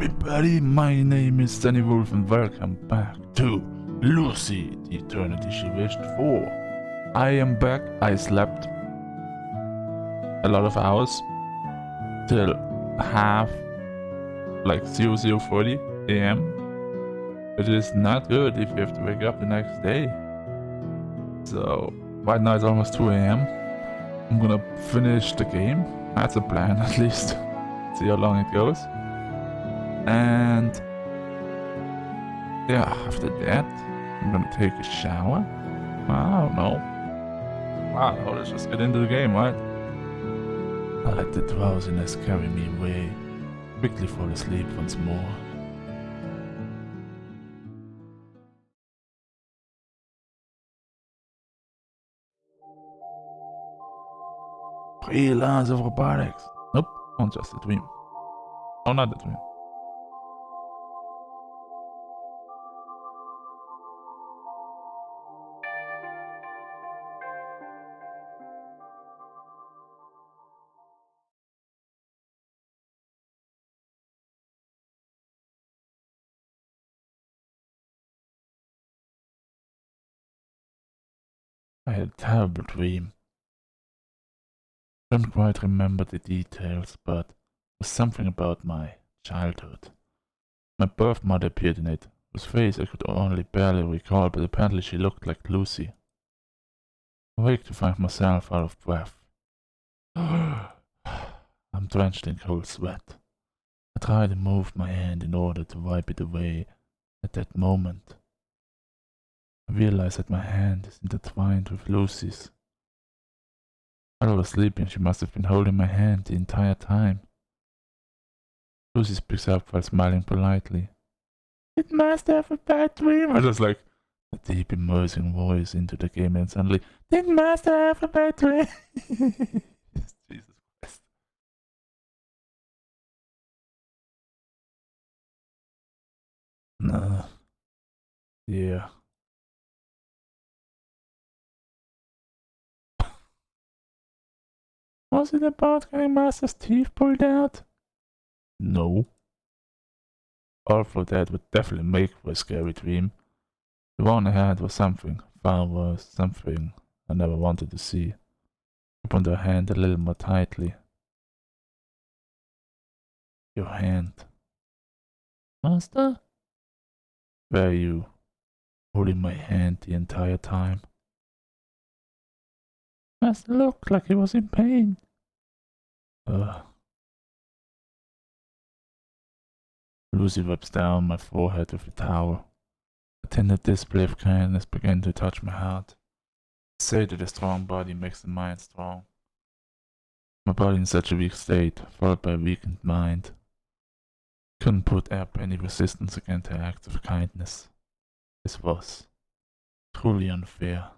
everybody, my name is Danny Wolf and welcome back to Lucy, the eternity she wished for. I am back. I slept a lot of hours till half, like 00:40 a.m. It is not good if you have to wake up the next day. So right now it's almost 2 a.m. I'm gonna finish the game. That's a plan at least. See how long it goes. And yeah, after that, I'm gonna take a shower. I don't know. Wow, let's just get into the game, right? I let the drowsiness carry me away. Quickly fall asleep once more. Freelance of robotics. Nope, not just a dream. Oh, not a dream. I had a terrible dream. Don't quite remember the details, but it was something about my childhood. My birth mother appeared in it, whose face I could only barely recall, but apparently she looked like Lucy. Awake to find myself out of breath. I'm drenched in cold sweat. I try to move my hand in order to wipe it away. At that moment, I realize that my hand is intertwined with Lucy's. While I was sleeping, she must have been holding my hand the entire time. Lucy speaks up while smiling politely. It must have a bad dream. I just like a deep immersing voice into the game and suddenly, it must have a bad dream. Jesus Christ. No. Yeah. Was it about getting Master's teeth pulled out? No. Although that would definitely make for a scary dream. The one I had was something far worse, something I never wanted to see. I put her hand a little more tightly. Your hand. Master? Were you holding my hand the entire time? Master looked like he was in pain. Lucy wipes down my forehead with a towel. A tender display of kindness began to touch my heart. They say that a strong body makes the mind strong. My body in such a weak state, followed by a weakened mind, couldn't put up any resistance against her acts of kindness. This was truly unfair.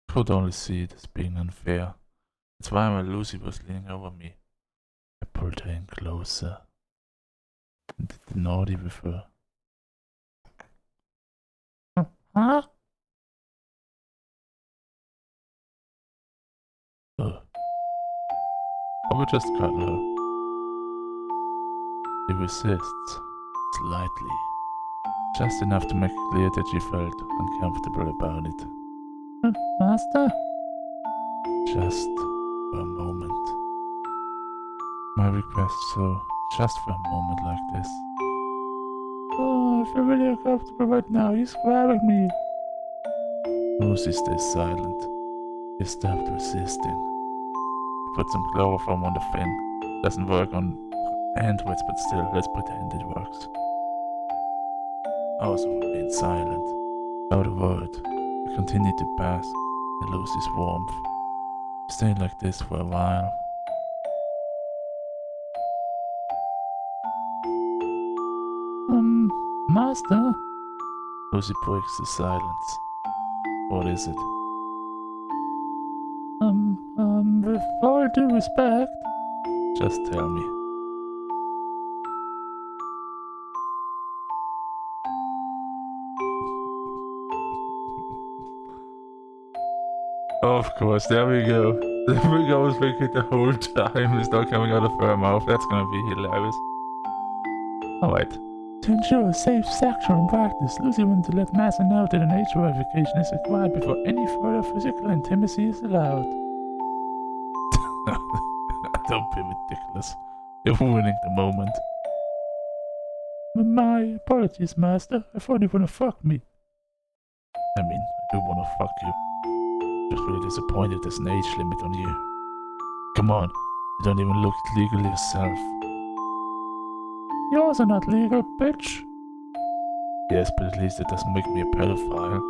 I could only see it as being unfair. That's why when Lucy was leaning over me, I pulled her in closer and did the naughty with her. Huh? I would just cuddle her. She resists, slightly. Just enough to make it clear that she felt uncomfortable about it. Master? Just for a moment. My request, so just for a moment like this. Oh, I feel really uncomfortable right now. He's grabbing me. Lucy stays silent. She stopped resisting. Put some chloroform on the thing. Doesn't work on androids, but still, let's pretend it works. I also remained silent. Without a word, I continued to bask in Lucy's warmth. We stayed like this for a while. Master? Lucy breaks the silence. What is it? With all due respect. Just tell me. Of course, there we go. There we go, thinking the whole time it's not coming out of her mouth. That's gonna be hilarious. Alright. To ensure safe sexual practice, Lucy wanted to let Master know that an age verification is required before any further physical intimacy is allowed. Don't be ridiculous. You're ruining the moment. My apologies, Master. I thought you wanna fuck me. I mean, I do wanna fuck you. Just really disappointed there's an age limit on you. Come on, you don't even look legal yourself. Yours are not legal, bitch. Yes, but at least it doesn't make me a pedophile.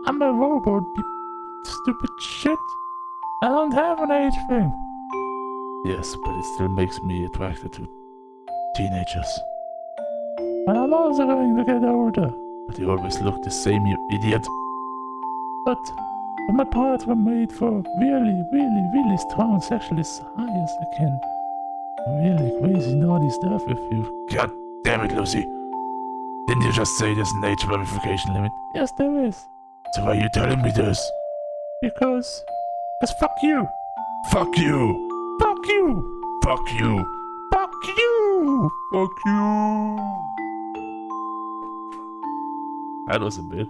I'm a robot, you stupid shit. I don't have an age thing. Yes, but it still makes me attracted to teenagers. And I'm also going to get older. But you always look the same, you idiot. But my parts were made for really strong sexually as high as I can. Really crazy naughty stuff with you. God damn it, Lucy. Didn't you just say there's an age verification limit? Yes, there is. So why are you telling me this? Because fuck you. Fuck you. Fuck you! Fuck you! Fuck you! Fuck you! That was a bit.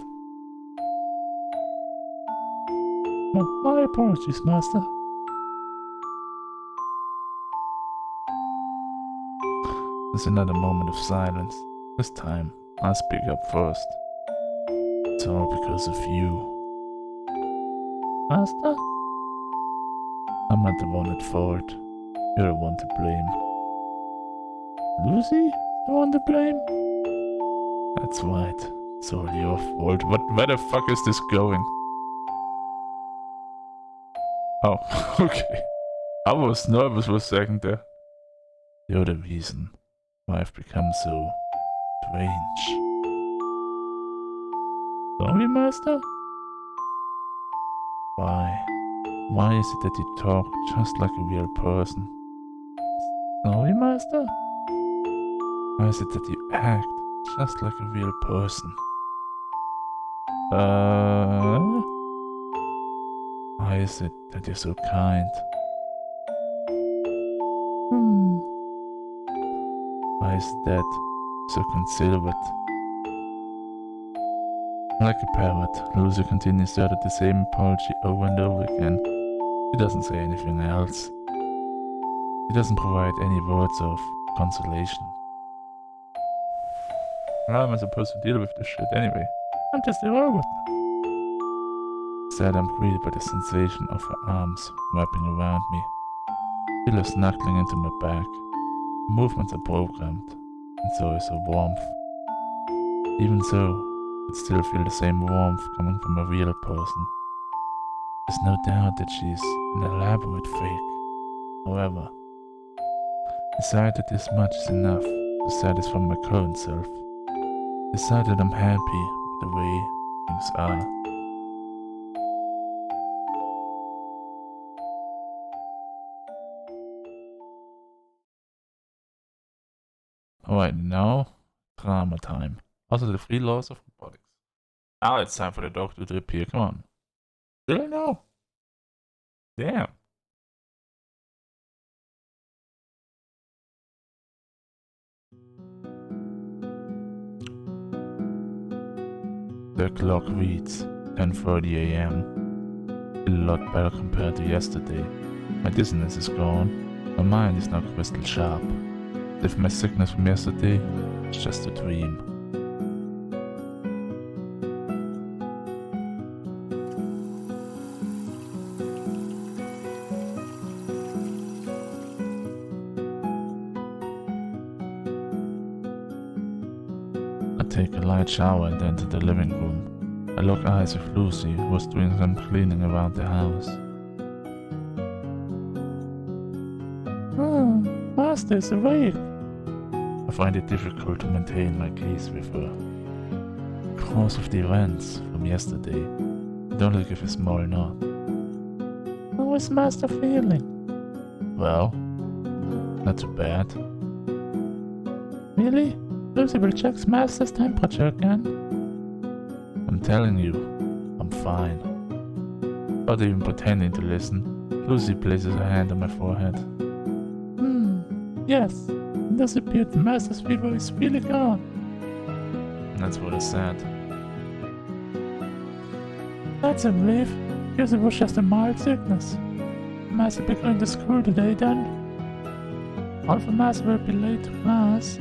My apologies, Master. There's another moment of silence. This time, I'll speak up first. It's all because of you. Master? I'm not the one at fault. You're the one to blame. Lucy? The one to blame? That's right. It's all your fault. Where the fuck is this going? Oh, okay. I was nervous for a second there. You're the reason why I've become so strange. Sorry, Master? Why? Why is it that you talk just like a real person? Sorry, Master? Why is it that you act just like a real person? Why is it that you're so kind? Why is that so considerate? Like a parrot, Lucy continues to utter the same apology over and over again. She doesn't say anything else. She doesn't provide any words of consolation. How am I supposed to deal with this shit anyway? I'm just a robot. Instead, I'm greeted by the sensation of her arms wrapping around me. I feel her snuggling into my back. The movements are programmed, and so is her warmth. Even so, I still feel the same warmth coming from a real person. There's no doubt that she's an elaborate fake. However, I decide that this much is enough to satisfy my current self. I decide that I'm happy with the way things are. Alright, now drama time. Also the 3 laws of robotics. Now it's time for the doctor to appear, come on. Did I know? Damn. The clock reads 10:30 AM. A lot better compared to yesterday. My dizziness is gone. My mind is now crystal sharp. If my sickness from yesterday is just a dream. I take a light shower and enter the living room. I lock eyes with Lucy, who was doing some cleaning around the house. Master's awake. I find it difficult to maintain my gaze with her. Because of the events from yesterday, I only give a small nod. How is Master feeling? Well, not too bad. Really? Lucy will check Master's temperature again? I'm telling you, I'm fine. Not even pretending to listen, Lucy places her hand on my forehead. Yes, and disappeared. The master's fever is really gone. That's what I said. That's a relief. Because it was just a mild sickness. The master be going to school today then? All of the master will be late to class.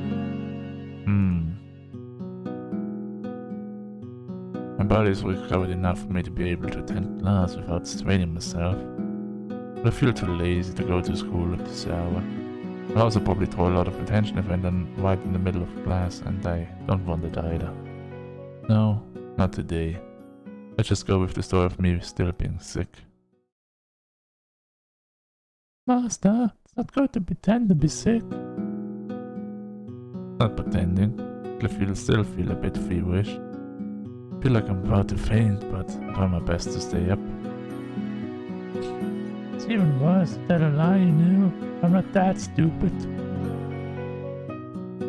My body is recovered enough for me to be able to attend class without straining myself. But I feel too lazy to go to school at this hour. I'll also probably draw a lot of attention if I'm done right in the middle of class, and I don't want it either. No, not today. Let's just go with the story of me still being sick. Master, it's not good to pretend to be sick. Not pretending. I still feel a bit feverish. I feel like I'm about to faint, but I'm trying my best to stay up. It's even worse to tell a lie, you know. I'm not that stupid.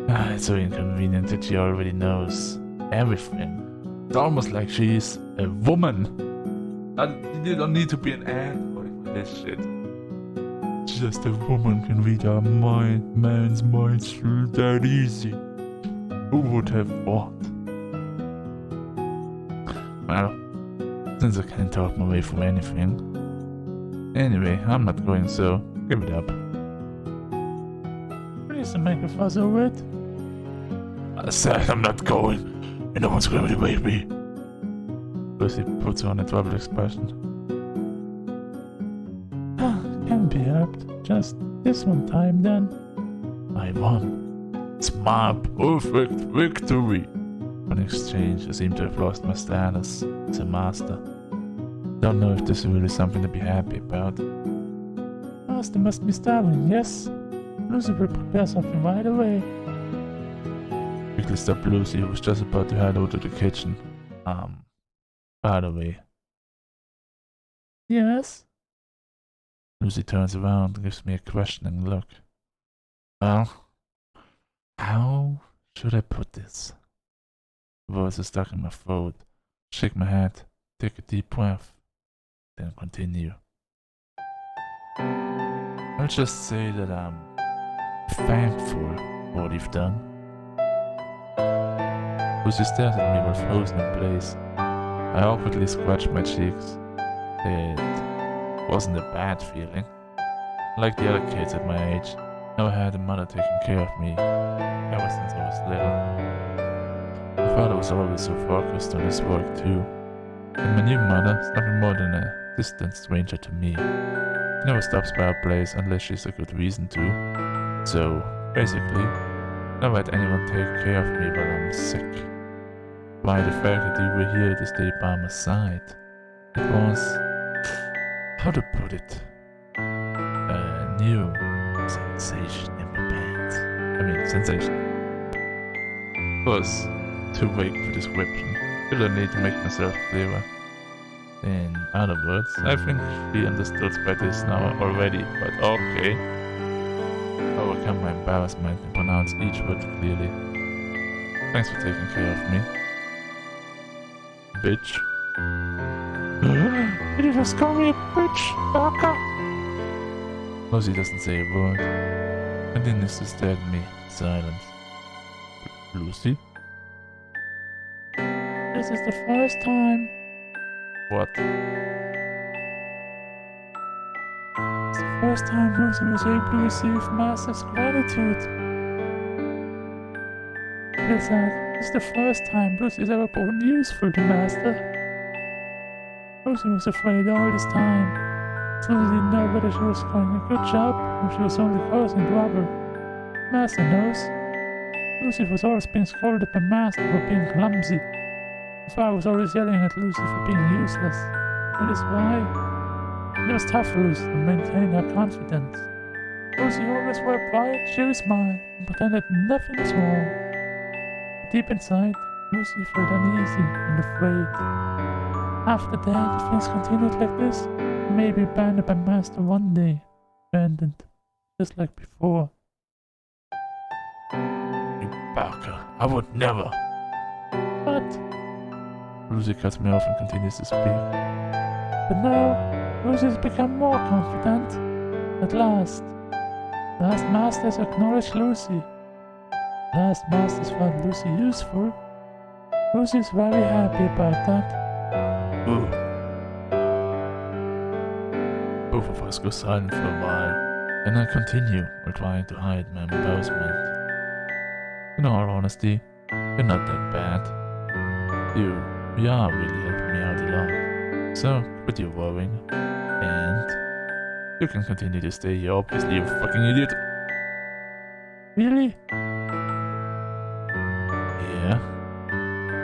It's so inconvenient that she already knows everything. It's almost like she's a woman. And you don't need to be an android for this shit. Just a woman can read our man's mind through that easy. Who would have thought? Well, since I can't talk my way through anything. Anyway, I'm not going, so give it up. Please don't make a fuss over it. I said I'm not going, and no one's going to wait me. Lucy puts on a troubled expression. Can't be helped. Just this one time then. I won. It's my perfect victory. In exchange, I seem to have lost my status as a master. Don't know if this is really something to be happy about. Master must be starving, yes? Lucy will prepare something right away. Quickly stopped Lucy, who was just about to head over to the kitchen. By the way. Yes? Lucy turns around and gives me a questioning look. Well, how should I put this? The voice is stuck in my throat. Shake my head, take a deep breath, then continue. I'll just say that I'm thankful for what you've done. Lucy stares at me while frozen in place. I awkwardly scratched my cheeks. It wasn't a bad feeling. Like the other kids at my age, I had a mother taking care of me ever since I was little. My father was always so focused on his work too, and my new mother is nothing more than a distant stranger to me. She never stops by our place unless she's a good reason to. So, basically, never had anyone take care of me while I'm sick. By the fact that you were here to stay by my side, it was, how to put it, a new sensation in my pants. Sensation. It was too vague for description. Feel the need to make myself clearer. In other words, I think she understood by this now already, but okay. Overcome my embarrassment and pronounce each word clearly. Thanks for taking care of me. Bitch. Did you just call me a bitch, Baka? Lucy doesn't say a word. Continues to stare at me in silence. Lucy? This is the first time. What? It's the first time Lucy was able to receive Master's gratitude. It's the first time Lucy's ever proven useful to Master. Lucy was afraid all this time. Lucy didn't know whether she was doing a good job or she was only causing trouble. Master knows. Lucy was always being scolded by Master for being clumsy. Her father was always yelling at Lucy for being useless. That is why it was tough for Lucy to maintain her confidence. Lucy always wore a bright, cheery smile and pretended nothing was wrong. Deep inside, Lucy felt uneasy and afraid. After that, if things continued like this, maybe abandoned by Master one day. Abandoned, just like before. You baka, I would never. But Lucy cuts me off and continues to speak. But now, Lucy has become more confident. At last. Last masters acknowledged Lucy. Last masters found Lucy useful. Lucy's very happy about that. Ooh. Both of us go silent for a while, and I continue while trying to hide my embarrassment. In all honesty, you're not that bad. You are really helping me out a lot. So, quit your worrying, and you can continue to stay here, obviously, you fucking idiot. Really? Yeah.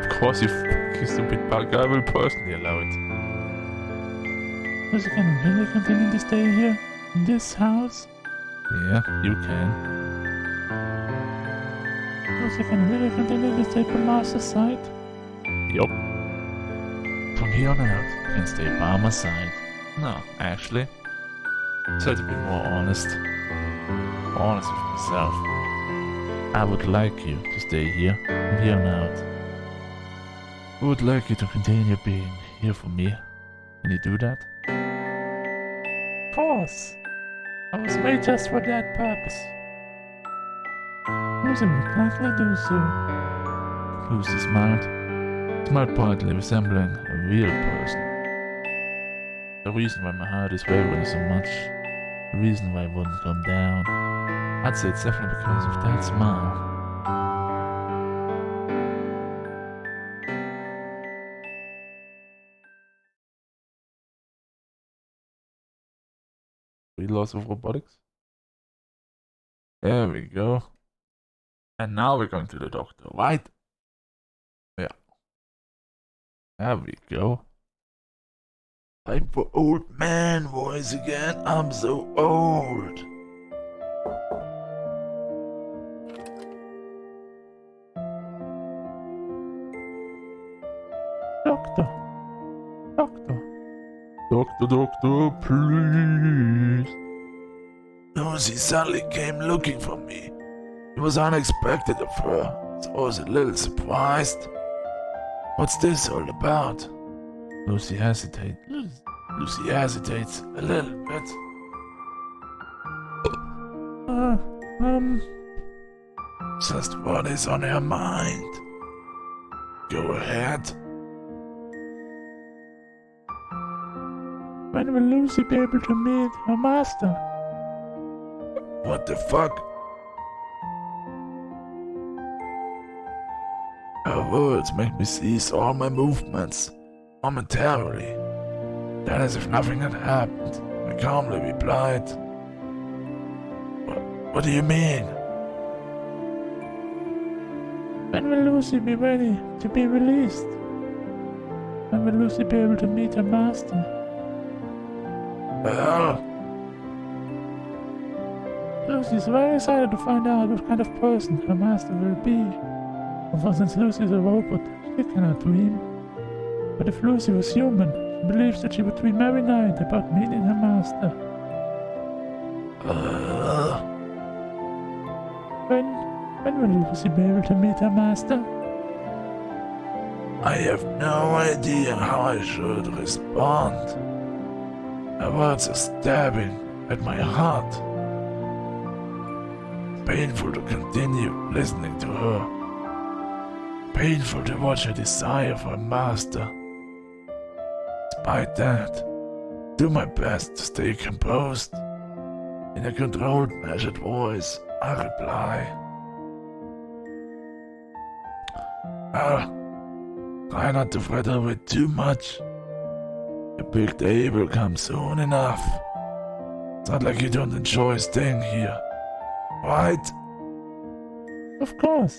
Of course, you fucking stupid bug. I will personally allow it. Lucy can really continue to stay here? In this house? Yeah, you can. Lucy can really continue to stay by Master's side? Yup. From here on out, you can stay by my side. No, actually. So to be more honest with myself, I would like you to stay here from here on out. I would like you to continue being here for me. Can you do that? Of course. I was made just for that purpose. Lucy would likely do so. Lucy smiled politely, resembling a real person. The reason why my heart is wavering so much, the reason why it wouldn't come down, I'd say it's definitely because of that smile. Laws of robotics. There we go. And now we're going to the doctor, right? Yeah. There we go. Time for old man voice again. I'm so old. Doctor, please. Lucy suddenly came looking for me. It was unexpected of her, so I was a little surprised. What's this all about? Lucy hesitates a little bit. Just what is on her mind? Go ahead. When will Lucy be able to meet her master? What the fuck? Her words make me cease all my movements momentarily. Then, as if nothing had happened, I calmly replied, What do you mean? When will Lucy be ready to be released? When will Lucy be able to meet her master? Well, Lucy's very excited to find out what kind of person her master will be. Although since Lucy is a robot, she cannot dream. But if Lucy was human, she believes that she would dream every night about meeting her master. When will Lucy be able to meet her master? I have no idea how I should respond. Her words are stabbing at my heart. Painful to continue listening to her. Painful to watch her desire for a master. Despite that, do my best to stay composed. In a controlled, measured voice, I reply. Try not to fret over it too much. A big day will come soon enough. It's not like you don't enjoy staying here, right? Of course.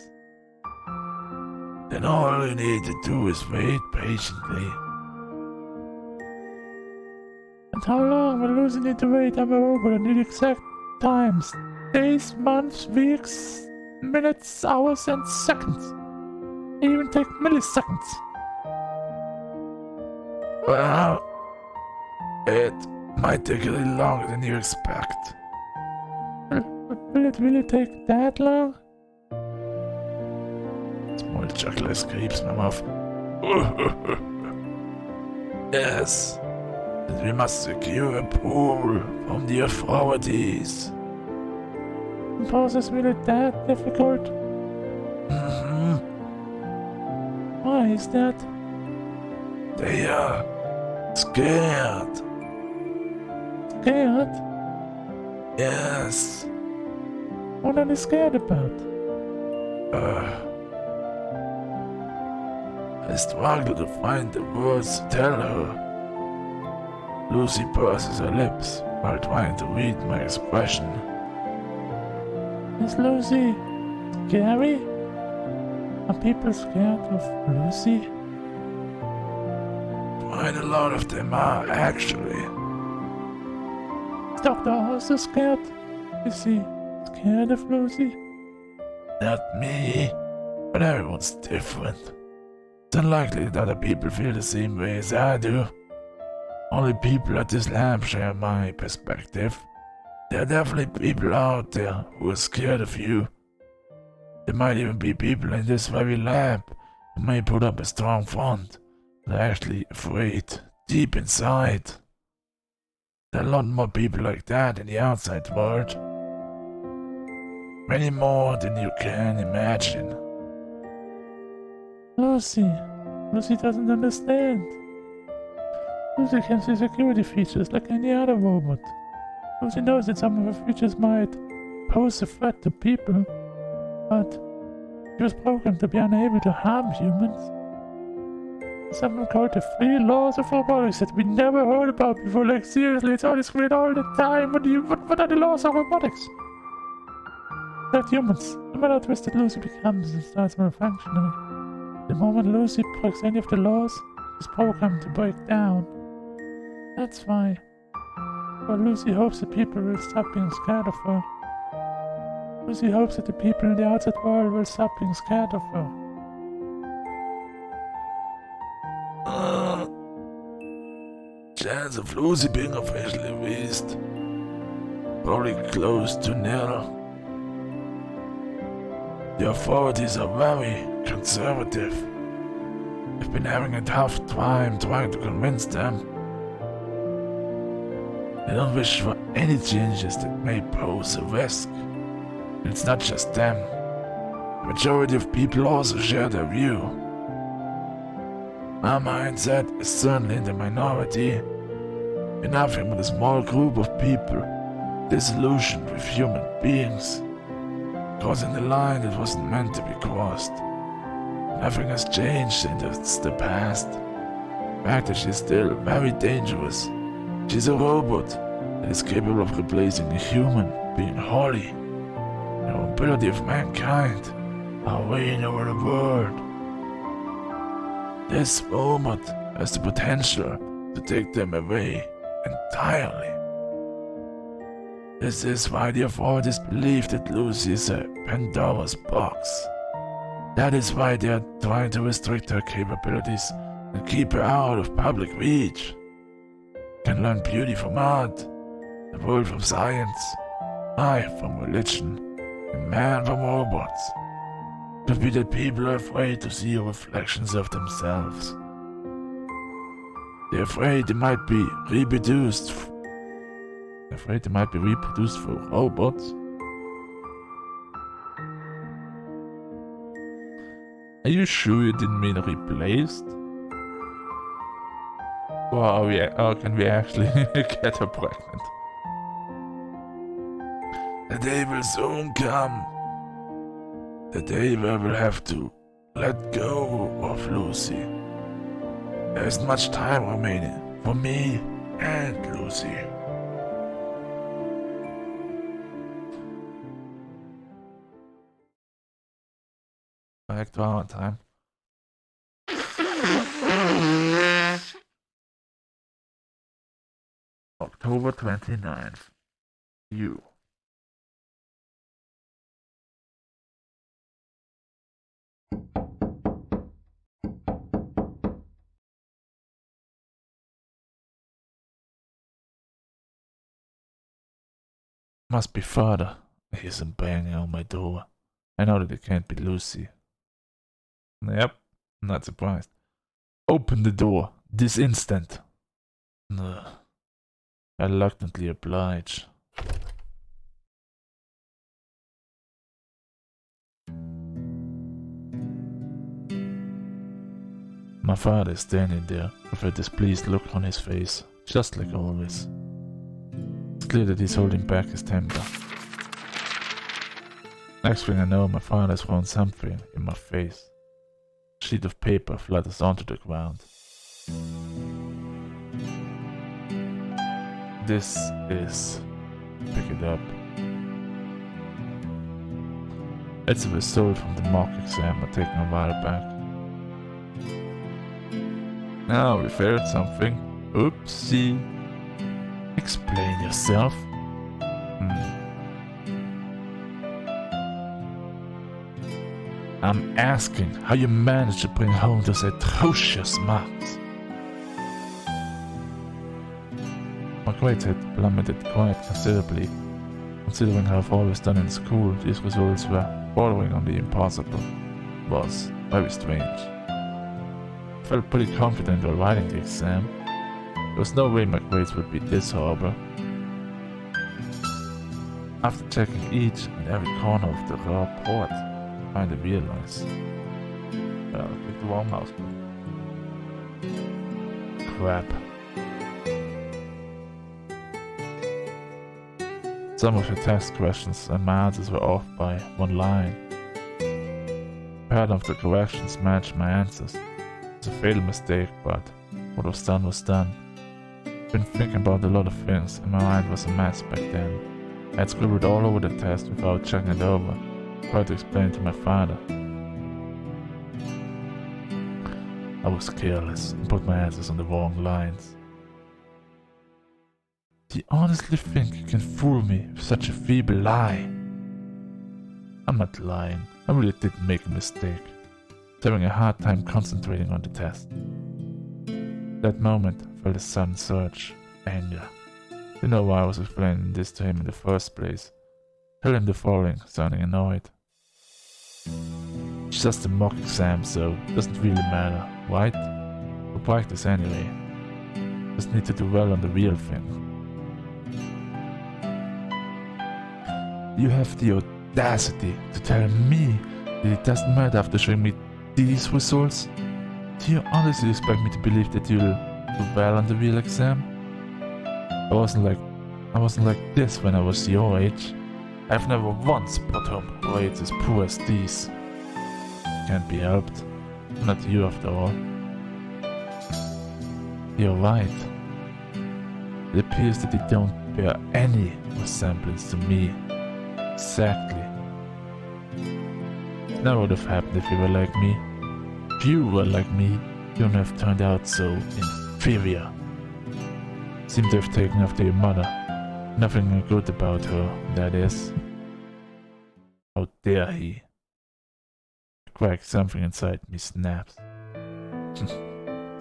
Then all you need to do is wait patiently. And how long will Lucy need to wait? I'm a robot. I need exact times. Days, months, weeks, minutes, hours, and seconds. They even take milliseconds. Well, it might take a little longer than you expect. Will it really take that long? Small chuckle escapes my mouth. Yes, and we must secure a pool from the authorities. process really that difficult? Mm-hmm. Why is that? They are scared. Scared? Yes. What are they scared about? I struggle to find the words to tell her. Lucy purses her lips while trying to read my expression. Is Lucy scary? Are people scared of Lucy? Quite a lot of them are, actually. Is Dr. also scared? Is he scared of Lucy? Not me, but everyone's different. It's unlikely that other people feel the same way as I do. Only people at this lab share my perspective. There are definitely people out there who are scared of you. There might even be people in this very lab who may put up a strong front, but are actually afraid deep inside. There are a lot more people like that in the outside world. Many more than you can imagine. Lucy. Lucy doesn't understand. Lucy can see security features like any other robot. Lucy knows that some of her features might pose a threat to people, but she was programmed to be unable to harm humans. Something called the 3 laws of robotics that we never heard about before. Like seriously, it's on the screen all the time. What are the laws of robotics? Like humans, no matter how twisted Lucy becomes and starts malfunctioning, the moment Lucy breaks any of the laws, she's programmed to break down. That's why. But Lucy hopes that people will stop being scared of her. Lucy hopes that the people in the outside world will stop being scared of her. Chance of Lucy being officially released. Probably close to nil. The authorities are very conservative. I've been having a tough time trying to convince them. They don't wish for any changes that may pose a risk. And it's not just them. The majority of people also share their view. My mindset is certainly in the minority. We're nothing but a small group of people disillusioned with human beings, crossing the line that wasn't meant to be crossed. Nothing has changed since the past. The fact that she's still very dangerous. She's a robot that is capable of replacing a human being wholly. The mobility of mankind are reigning over the world. This robot has the potential to take them away entirely. This is why the authorities believe that Lucy is a Pandora's box. That is why they are trying to restrict her capabilities and keep her out of public reach. Can learn beauty from art, the world from science, life from religion, and man from robots. Could be that people are afraid to see reflections of themselves. They're afraid they might be reproduced. For robots. Are you sure you didn't mean replaced? Or can we actually get her pregnant? The day will soon come. The day where we'll have to let go of Lucy. There isn't much time remaining for me and Lucy. Back to our time. October 29th. You. Must be father. He isn't banging on my door. I know that it can't be Lucy. Yep, not surprised. Open the door, this instant. I reluctantly oblige. My father is standing there with a displeased look on his face, just like always. It's clear that he's holding back his temper. Next thing I know, my father has thrown something in my face. A sheet of paper flutters onto the ground. This is... Pick it up. It's a result from the mock exam I taken a while back. Now we failed something. Oopsie. Explain yourself. I'm asking how you managed to bring home those atrocious marks. My grades had plummeted quite considerably. Considering how I've always done in school, these results were bordering on the impossible. It was very strange. I felt pretty confident while writing the exam. There was no way my grades would be this horrible. After checking each and every corner of the report, I finally realized... Well, I picked the wrong mouse button. Crap. Some of the test questions and my answers were off by one line. Part of the corrections matched my answers. It's a fatal mistake, but what was done was done. I've been thinking about a lot of things, and my mind was a mess back then. I had scribbled all over the test without checking it over. Tried to explain it to my father. I was careless and put my answers on the wrong lines. Do you honestly think you can fool me with such a feeble lie? I'm not lying. I really did make a mistake. I was having a hard time concentrating on the test. That moment, I felt a sudden surge of anger. You know why I was explaining this to him in the first place. Tell him the following, sounding annoyed. It's just a mock exam, so it doesn't really matter, right? We'll practice anyway. Just need to do well on the real thing. You have the audacity to tell me that it doesn't matter after showing me these results? Do you honestly expect me to believe that you'll do well on the real exam? I wasn't like this when I was your age. I've never once put home grades as poor as these. Can't be helped. I'm not you after all. You're right. It appears that you don't bear any resemblance to me. Exactly. That would have happened if you were like me. If you were like me, you wouldn't have turned out so inferior. Seem to have taken after your mother. Nothing good about her, that is. How dare he? A crack something inside me snaps.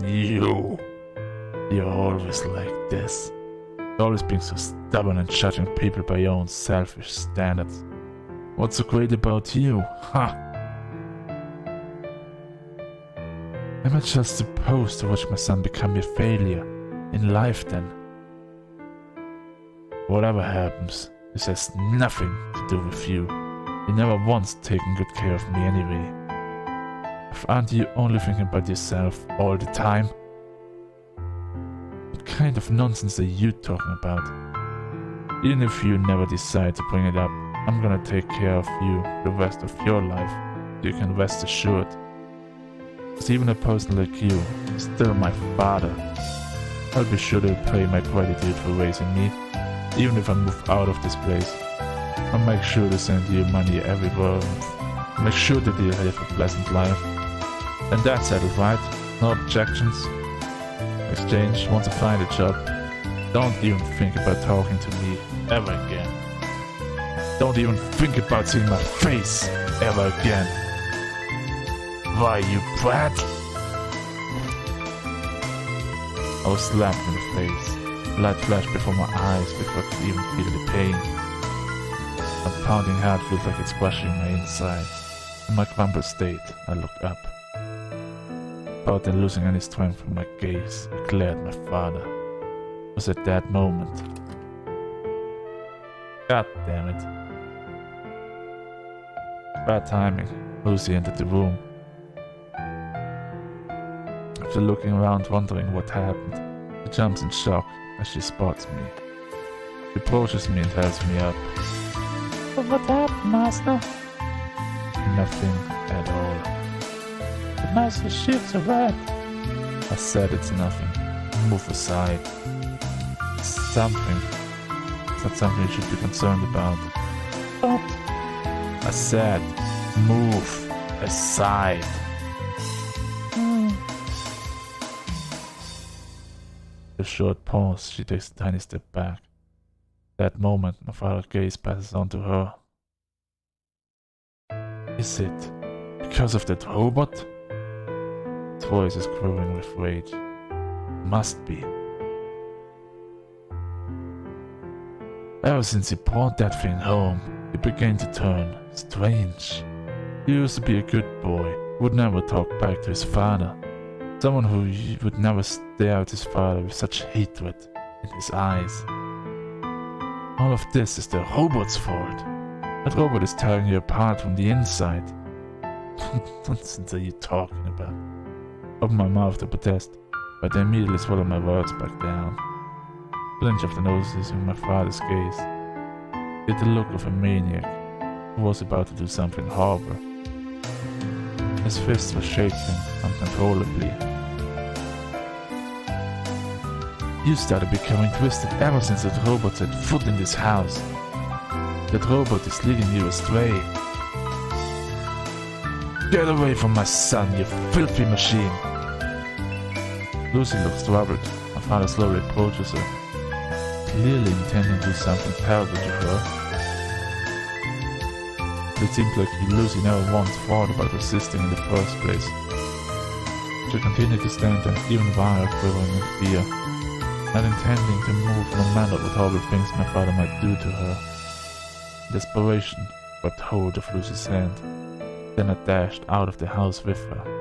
You're always like this. Always being so stubborn and judging people by your own selfish standards. What's so great about you, huh? Am I just supposed to watch my son become a failure in life then? Whatever happens, this has nothing to do with you. You never once taken good care of me anyway. Aren't you only thinking about yourself all the time? What kind of nonsense are you talking about? Even if you never decide to bring it up, I'm gonna take care of you the rest of your life. You can rest assured. Because even a person like you is still my father. I'll be sure to pay my gratitude for raising me, even if I move out of this place. I'll make sure to send you money every month. Make sure that you have a pleasant life. And that's settled, right? No objections? Exchange, once I find a job, don't even think about talking to me ever again. Don't even think about seeing my face ever again. Why, you brat? I was slapped in the face. Blood flashed before my eyes before I could even feel the pain. My pounding heart feels like it's crushing my inside. In my crumpled state, I looked up. Without then losing any strength from my gaze, I glared at my father. It was at that moment. God damn it. Bad timing. Lucy entered the room. After looking around wondering what happened, she jumps in shock as she spots me. She approaches me and helps me up. What happened, Master? Nothing at all. The Master shifts are red. I said it's nothing. Move aside. It's something. It's not something you should be concerned about. What? I said, move aside. A short pause, she takes a tiny step back. At that moment, my father's gaze passes on to her. Is it because of that robot? His voice is quivering with rage. Must be. Ever since he brought that thing home, he began to turn strange. He used to be a good boy, would never talk back to his father. Someone who would never stare at his father with such hatred in his eyes. All of this is the robot's fault. That robot is tearing you apart from the inside. What nonsense are you talking about? Open my mouth to protest, but I immediately swallow my words back down. Flinch after noticing my father's gaze. He had the look of a maniac who was about to do something horrible. His fists were shaking uncontrollably. You started becoming twisted ever since that robot set foot in this house. That robot is leading you astray. Get away from my son, you filthy machine! Lucy looks troubled. My father slowly approaches her, clearly intending to do something terrible to her. It seems like Lucy never once thought about resisting in the first place. She continued to stand there, even while quivering with fear, not intending to move no matter what horrible things my father might do to her. Desperation grabbed hold of Lucy's hand, then I dashed out of the house with her.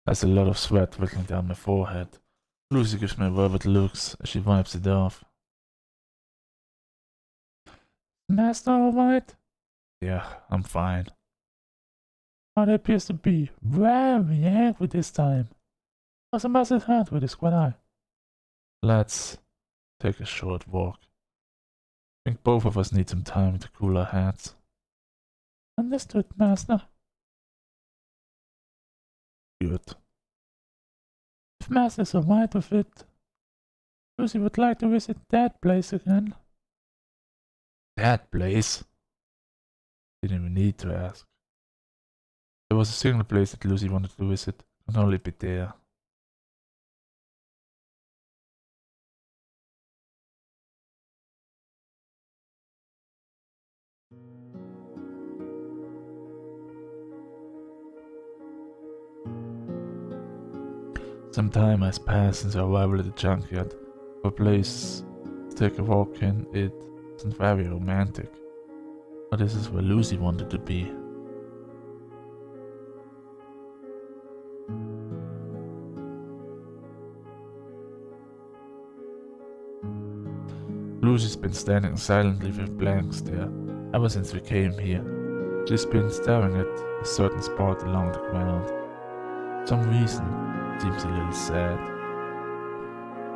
There's a lot of sweat trickling down my forehead. Lucy gives me worried looks as she wipes it off. Master alright? Yeah, I'm fine. Father appears to be very angry this time. What's the master's heart with his squad eye? Let's take a short walk. I think both of us need some time to cool our heads. Understood, Master. Good. If Master's alright with it, Lucy would like to visit that place again. That place? Didn't even need to ask. There was a single place that Lucy wanted to visit, and only be there. Some time has passed since our arrival at the junkyard. A place to take a walk in, it isn't very romantic. But this is where Lucy wanted to be. Lucy's been standing silently with blank stare ever since we came here. She's been staring at a certain spot along the ground. For some reason, it seems a little sad.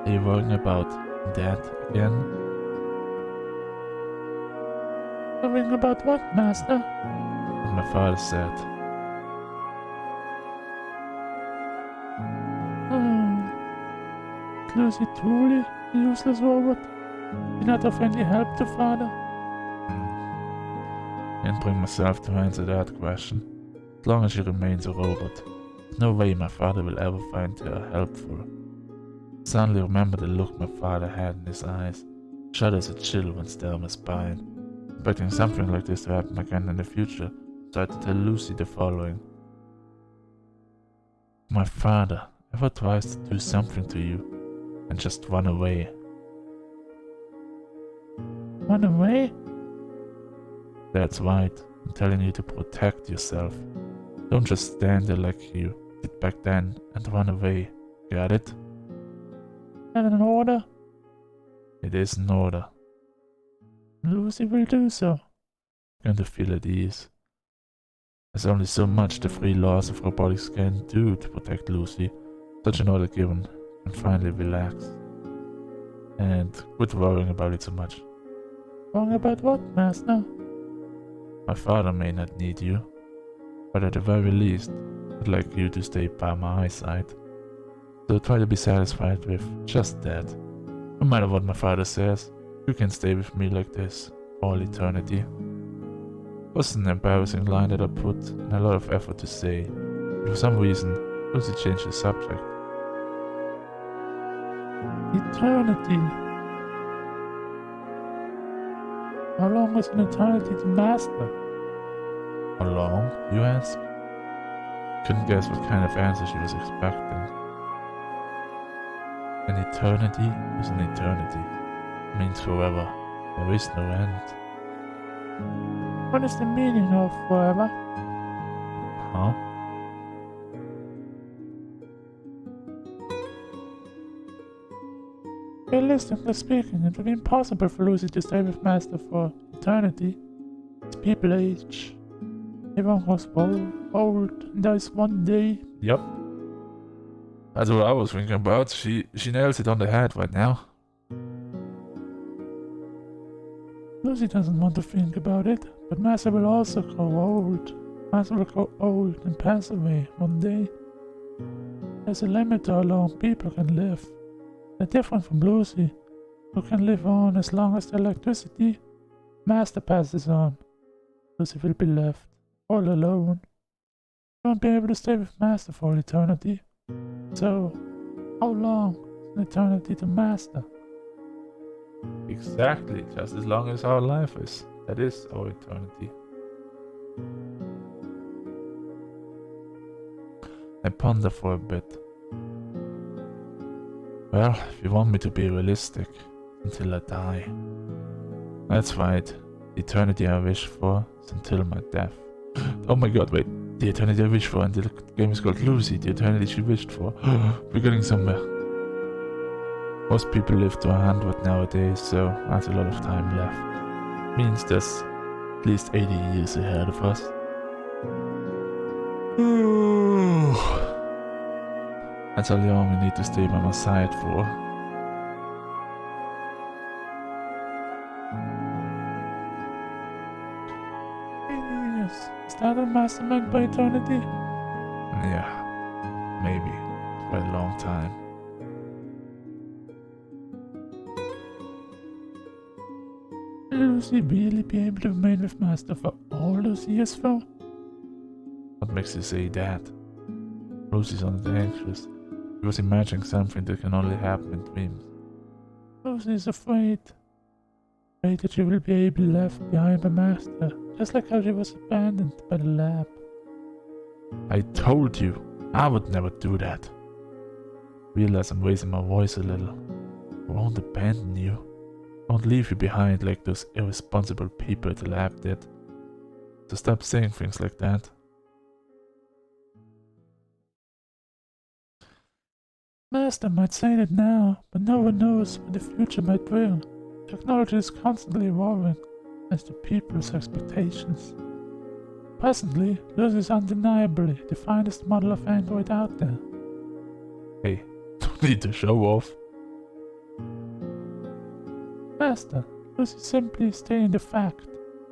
Are you worrying about that again? Worrying about what, Master? And my father said. Lucy truly a useless robot? Did not offer any help to Father? Can't bring myself to answer that question. As long as she remains a robot, there's no way my father will ever find her helpful. I suddenly remember the look my father had in his eyes. Shudders a chill runs down my spine. Expecting something like this to happen again in the future, I tried to tell Lucy the following. If my father ever tries to do something to you, and just run away. Run away? That's right. I'm telling you to protect yourself. Don't just stand there like you did back then and run away. Got it? Got an order? It is in order. Lucy will do so. Going to feel at ease. There's only so much the free laws of robotics can do to protect Lucy. Such an order given and finally relax. And quit worrying about it so much. Worrying about what, Master? My father may not need you, but at the very least, I'd like you to stay by my side. So try to be satisfied with just that. No matter what my father says, you can stay with me like this for all eternity. It was an embarrassing line that I put in a lot of effort to say, but for some reason, Lucy changed the subject. Eternity. How long is an eternity to master? How long, you ask? Couldn't guess what kind of answer she was expecting. An eternity is an eternity. It means forever. There is no end. What is the meaning of forever? Huh? Realistically speaking, it would be impossible for Lucy to stay with Master for eternity. As people age, everyone grows old, and dies one day. Yep. That's what I was thinking about. She nails it on the head right now. Lucy doesn't want to think about it, but Master will also grow old. Master will grow old and pass away one day. There's a limit to how long people can live. They're different from Lucy, who can live on as long as the electricity. Master passes on. Lucy will be left all alone. She won't be able to stay with Master for eternity. So, how long is an eternity to Master? Exactly, just as long as our life is. That is our eternity. I ponder for a bit. Well, if you want me to be realistic, until I die. That's right, the eternity I wish for is until my death. Oh my god, wait. The eternity I wish for until the game is called Lucy, the eternity she wished for. We're getting somewhere. Most people live to 100 nowadays, so that's a lot of time left. Means there's at least 80 years ahead of us. That's how long we need to stay by my side for. Yes, is that a Master meant by eternity? Yeah, maybe. Quite a long time. Will Lucy really be able to remain with Master for all those years though? What makes you say that? Lucy's only anxious. She was imagining something that can only happen in dreams. Lucy is afraid. Afraid that she will be left behind by Master, just like how she was abandoned by the lab. I told you, I would never do that. Realize I'm raising my voice a little. I won't abandon you. I won't leave you behind like those irresponsible people at the lab did. So stop saying things like that. Master might say that now, but no one knows what the future might bring. Technology is constantly evolving as to people's expectations. Presently, Lucy is undeniably the finest model of android out there. Hey, don't need to show off. Master, Lucy simply stating the fact.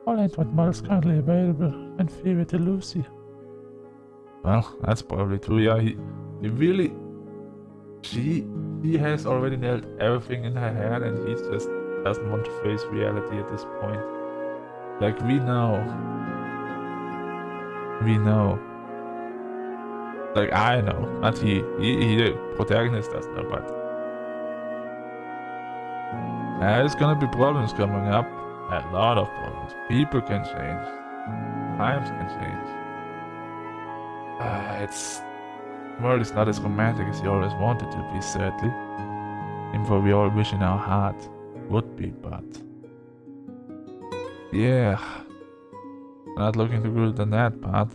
All android models currently available are inferior to Lucy. Well, that's probably true, yeah. He really... She has already nailed everything in her head and he just doesn't want to face reality at this point. Like, we know. Like, I know. Not he. The protagonist doesn't know, but... There's gonna be problems coming up. A lot of problems. People can change. Times can change. The world is not as romantic as you always wanted to be, sadly. Even though we all wish in our heart would be, but... Yeah. Not looking too good on that part.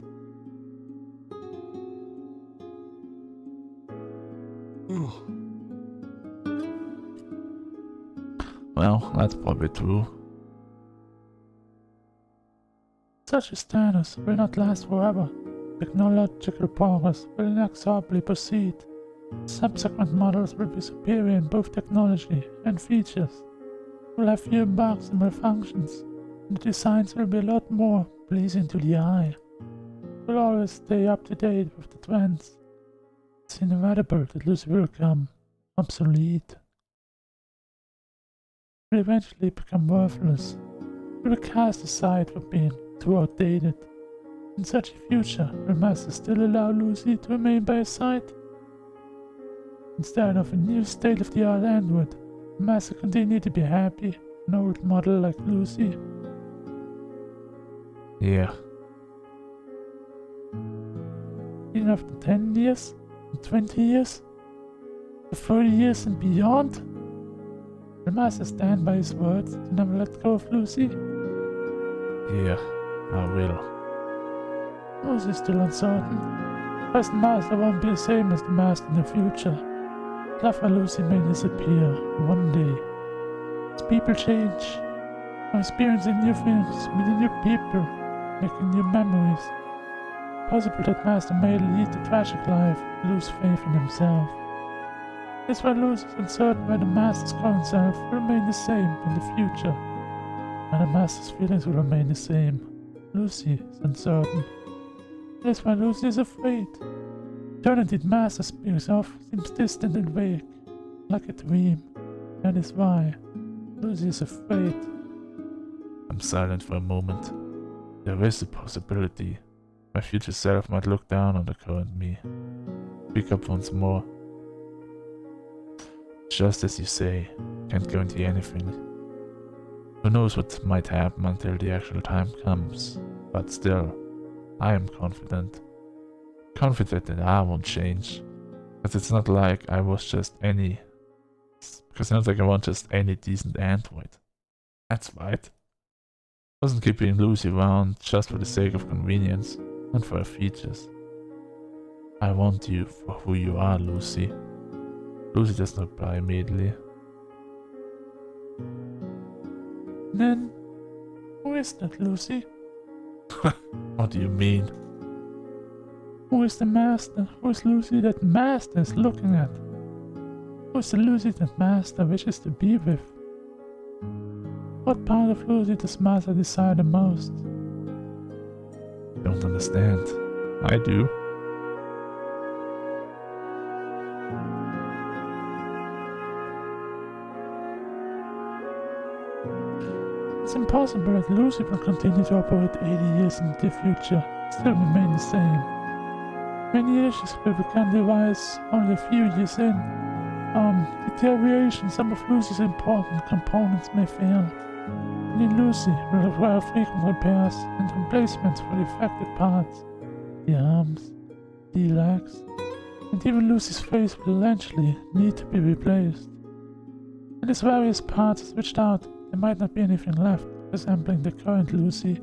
Well, that's probably true. Such a status will not last forever. Technological progress will inexorably proceed. Subsequent models will be superior in both technology and features. Will have fewer bugs and malfunctions, and the designs will be a lot more pleasing to the eye. We'll always stay up to date with the trends. It's inevitable that Lucy will become obsolete. It will eventually become worthless. It will cast aside for being too outdated. In such a future, will Master still allow Lucy to remain by his side? Instead of a new state-of-the-art android, will Master continue to be happy with an old model like Lucy? Yeah. Even after 10 years, and 20 years, or 30 years and beyond? Will Master stand by his words to never let go of Lucy? Yeah, I will. Lucy's still uncertain. Present Master won't be the same as the Master in the future. Clever Lucy may disappear one day. As people change, I'm experiencing new things, meeting new people, making new memories. Possible that Master may lead a tragic life, lose faith in himself. That's why Lucy is uncertain whether Master's current self will remain the same in the future. Whether Master's feelings will remain the same. Lucy is uncertain. That's why Lucy is afraid. Eternity Master speaks of seems distant and vague, like a dream. That is why Lucy is afraid. I'm silent for a moment. There is a possibility my future self might look down on the current me. Speak up once more. Just as you say, can't guarantee anything. Who knows what might happen until the actual time comes, but still, I am confident. Confident that I won't change. Because it's not like I was just any... Because it's not like I want just any decent android. That's right. I wasn't keeping Lucy around just for the sake of convenience, and for her features. I want you for who you are, Lucy. Lucy doesn't reply immediately. Then, who is that, Lucy? What do you mean? Who is the Master? Who is Lucy that Master is looking at? Who is the Lucy that Master wishes to be with? What part of Lucy does Master desire the most? Don't understand. I do. It's impossible that Lucy will continue to operate 80 years into the future, still remain the same. Many issues will become devised only a few years in. Deterioration, some of Lucy's important components may fail. And Lucy will require frequent repairs and replacements for the affected parts. The arms, the legs, and even Lucy's face will eventually need to be replaced. When these various parts are switched out, there might not be anything left resembling the current Lucy.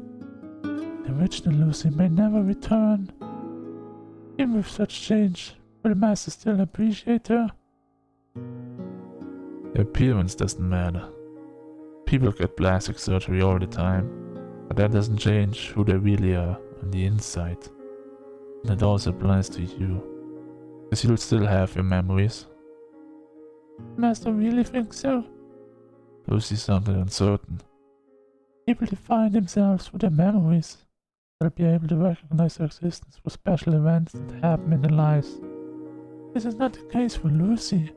The original Lucy may never return. Even with such change, will Master still appreciate her? The appearance doesn't matter. People get plastic surgery all the time, but that doesn't change who they really are on the inside. And it also applies to you, because you'll still have your memories. Master really thinks so? Lucy sounded uncertain. People define themselves through their memories. They'll be able to recognize their existence for special events that happen in their lives. This is not the case for Lucy.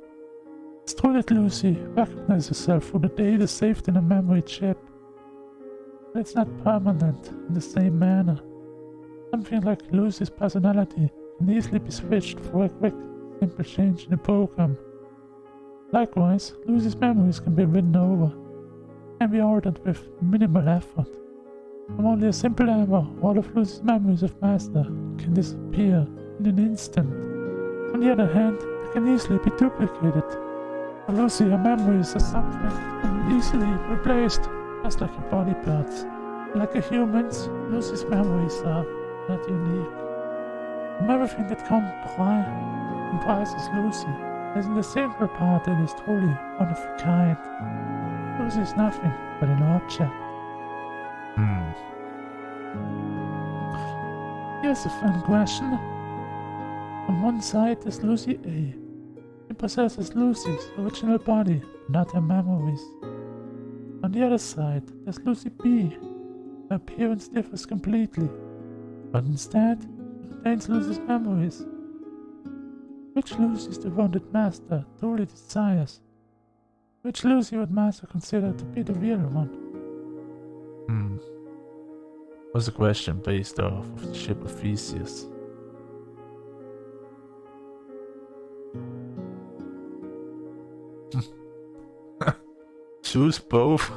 It's true that Lucy recognizes herself through the data saved in a memory chip, but it's not permanent in the same manner. Something like Lucy's personality can easily be switched for a quick, simple change in the program. Likewise, Lucy's memories can be written over, and be altered with minimal effort. From only a simple error, all of Lucy's memories of Master can disappear in an instant. On the other hand, they can easily be duplicated. For Lucy, her memories are something that can be easily replaced, just like her body parts. Like a human's, Lucy's memories are not unique. From everything that comprises Lucy, there isn't a single part that is truly one of a kind. Lucy is nothing but an object. Hmm. Here's a fun question. On one side is Lucy A. She possesses Lucy's original body, but not her memories. On the other side, there's Lucy B. Her appearance differs completely, but instead, she contains Lucy's memories. Which Lucy is the one that Master truly desires? Which Lucy would Master consider to be the real one? Hmm. Was a question based off of the ship of Theseus. Choose both.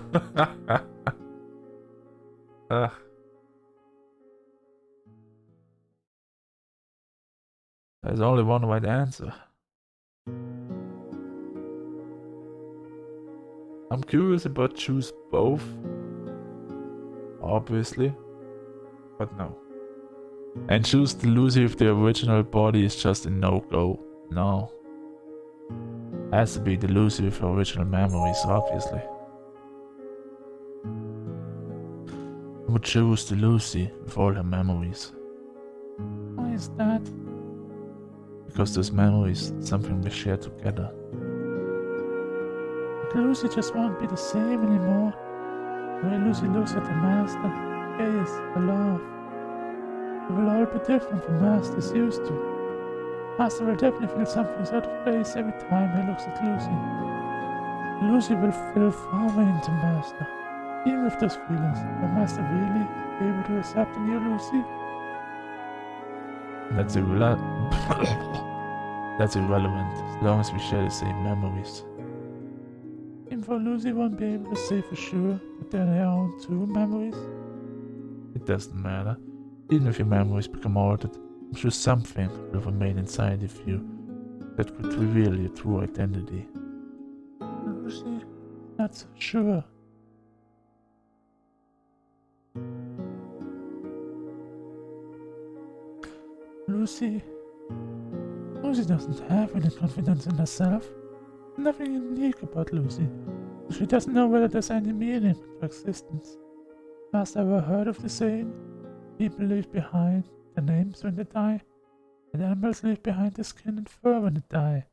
There's only one right answer. I'm curious about choose both. Obviously. But no. And choose the Lucy with the original body is just a no-go. No. Has to be the Lucy with her original memories, obviously. I would choose the Lucy with all her memories. Why is that? Because those memories, something we share together. But Lucy just won't be the same anymore. The way Lucy looks at the Master, her gaze, her laugh. It will all be different from Master's used to. Master will definitely feel something's out of place every time he looks at Lucy. Lucy will feel far away into Master. Even with those feelings, will Master really be able to accept a new Lucy? That's That's irrelevant, as long as we share the same memories. Even though Lucy won't be able to say for sure that they're their own two memories. It doesn't matter. Even if your memories become altered, I'm sure something will remain inside of you that could reveal your true identity. Lucy, not so sure. Lucy doesn't have any confidence in herself. Nothing unique about Lucy. She doesn't know whether there's any meaning to existence. Master ever heard of the saying? People leave behind their names when they die, and animals leave behind their skin and fur when they die.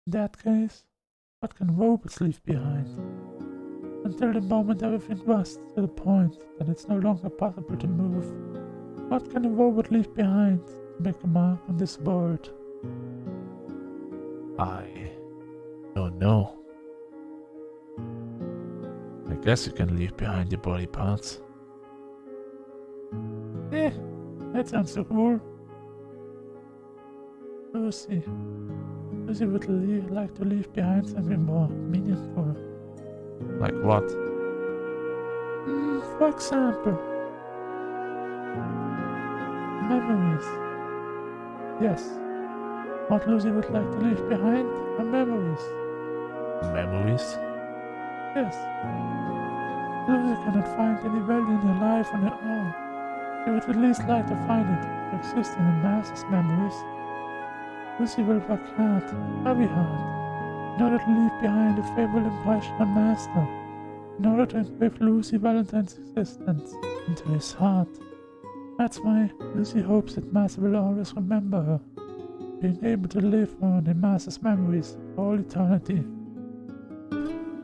In that case, what can robots leave behind? Until the moment everything rusts to the point that it's no longer possible to move, what can a robot leave behind to make a mark on this world? I don't know. I guess you can leave behind your body parts. That sounds so cool. Lucy would like to leave behind something more meaningful. Like what? For example, memories. Yes, what Lucy would like to leave behind are memories. Memories? Yes. Lucy cannot find any value in her life on her own. She would at least like to find it to exist in a Master's memories. Lucy will work hard, very hard, in order to leave behind a favorable impression on Master, in order to engrave Lucy Valentine's existence into his heart. That's why Lucy hopes that Master will always remember her, being able to live on in Master's memories for all eternity.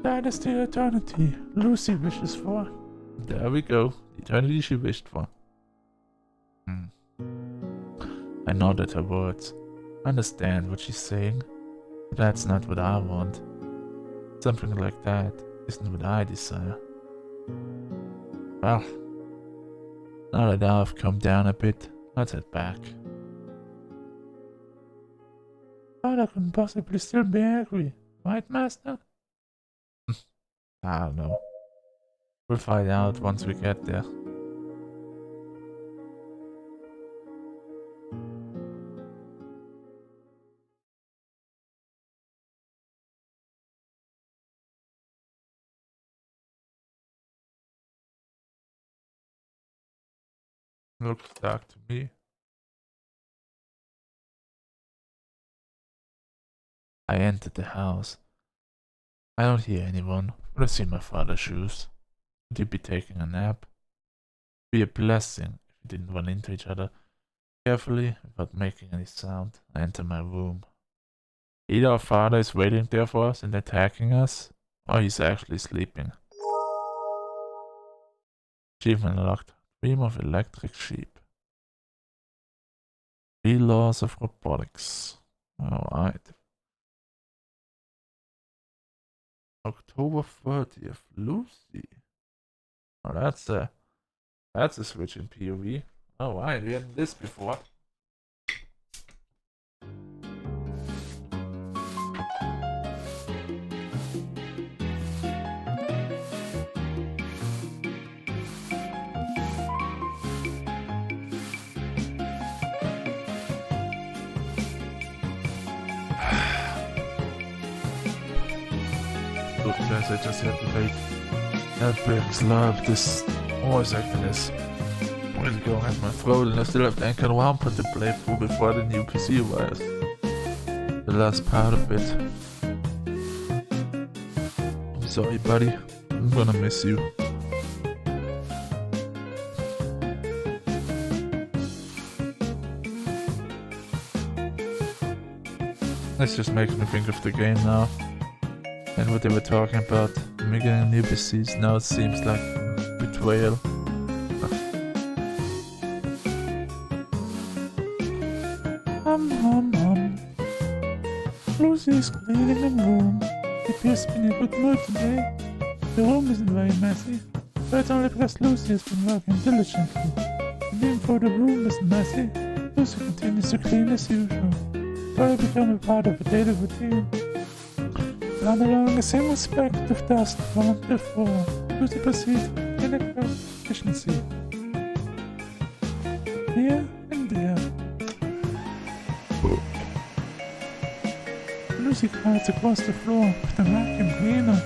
That is the eternity Lucy wishes for. There we go. The eternity she wished for. I nodded her words. I understand what she's saying, but that's not what I want. Something like that isn't what I desire. Well, now that I've come down a bit, let's head back. Father can possibly still be angry, right, Master? I don't know. We'll find out once we get there. Looks dark to me. I entered the house. I don't hear anyone, Could I see my father's shoes? Would he be taking a nap? Be a blessing if we didn't run into each other. Carefully, without making any sound, I enter my room. Either our father is waiting there for us and attacking us, or he's actually sleeping. Achievement unlocked. Dream of electric sheep. 3 laws of robotics. Alright. October 30th. Lucy. Oh, that's a switch in POV. Alright, we had this before. Guys, I just had to make Netflix love this voice acting is really going at my throat, and I still have Danganronpa to play through before the new PC arrives. The last part of it. I'm sorry, buddy. I'm gonna miss you. This just makes me think of the game now. And what they were talking about, making a new PCs, now it seems like betrayal. Lucy is cleaning the room. She appears to be in a good mood today. The room isn't very messy, but it's only because Lucy has been working diligently. And even though the room isn't messy, Lucy continues to clean as usual. It's already become a part of her daily routine. Not allowing a single speck of dust on the floor, Lucy proceeds with clinical efficiency. Here and there. Lucy glides across the floor with the vacuum cleaner.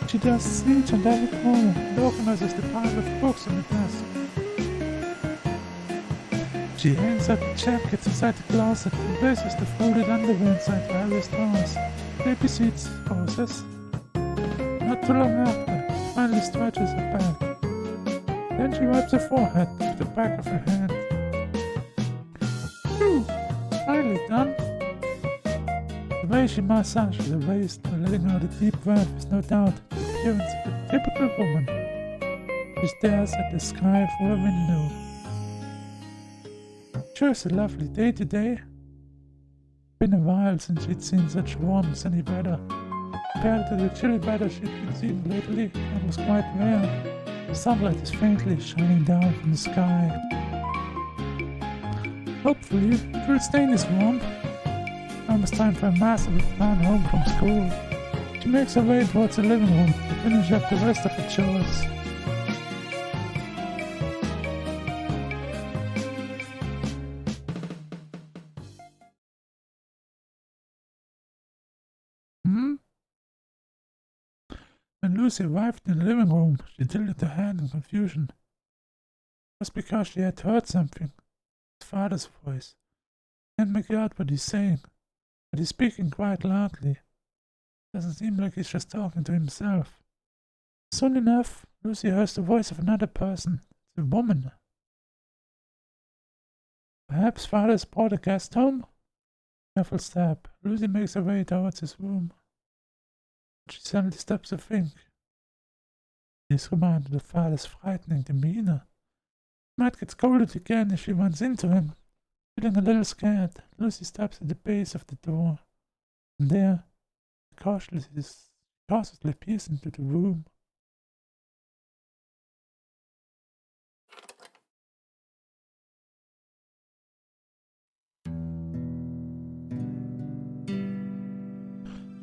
She dusts each and every corner and organizes the pile of books on the desk. She hangs up the jackets inside the closet and places the folded underwear inside various drawers. They proceeds the process. Not too long after, she finally stretches her back. Then she wipes her forehead with the back of her hand. Phew! Finally done. The way she massages her waist while letting out a deep breath is no doubt the appearance of a typical woman. She stares at the sky through a window. Sure, it's a lovely day today. Been a while since she'd seen such warm, sunny weather. Compared to the chilly weather she'd been seeing lately, it was quite rare. The sunlight is faintly shining down from the sky. Hopefully, it will stay this warm. Almost time for a massive run home from school. She makes her way towards the living room to finish up the rest of her chores. When Lucy arrived in the living room, she tilted her hand in confusion. It was because she had heard something. His father's voice. Can't make out what he's saying, but he's speaking quite loudly. Doesn't seem like he's just talking to himself. Soon enough, Lucy hears the voice of another person. It's a woman. Perhaps father's brought a guest home? Careful step. Lucy makes her way towards his room. She suddenly stops to think. She's reminded of father's frightening demeanor. She might get scolded again if she runs into him. Feeling a little scared, Lucy stops at the base of the door. And there, cautiously peers into the room.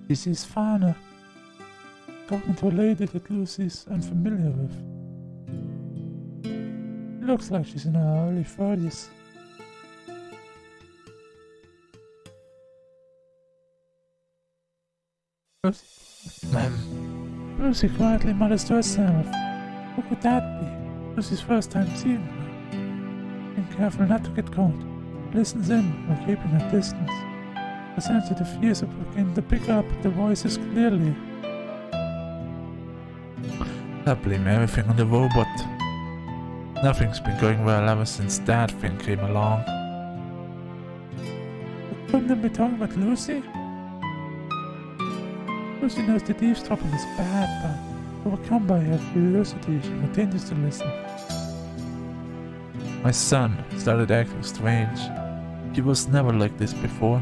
She sees Fana talking to a lady that Lucy's unfamiliar with. It looks like she's in her early 30s. Lucy quietly mutters to herself. Who could that be? Lucy's first time seeing her. Being careful not to get caught, listens in while keeping her distance. Her sensitive ears are beginning to pick up the voices clearly. I blame everything on the robot. Nothing's been going well ever since that thing came along. Couldn't they be talking about Lucy? Lucy knows that eavesdropping is bad, but overcome by her curiosity, she continues to listen. My son started acting strange. He was never like this before.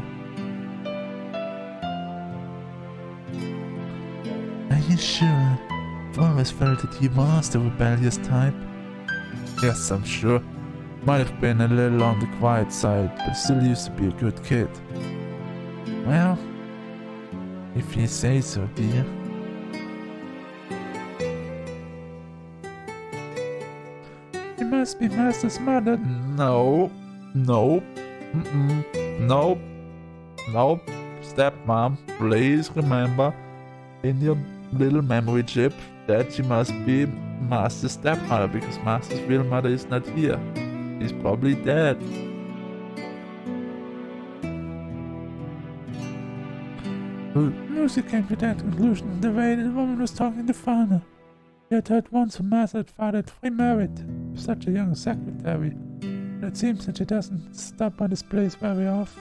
Are you sure? I've always felt that he was the rebellious type. Yes, I'm sure. Might have been a little on the quiet side, but still used to be a good kid. Well, if you say so, dear. You must be Master's mother. No. Nope. Nope. Nope. Stepmom, please remember in your little memory chip that you must be Master's stepmother because Master's real mother is not here. She's probably dead. Lucy came to that conclusion the way the woman was talking to Fana. She had heard once her master had fathered remarried with such a young secretary, but it seems that she doesn't stop by this place very often.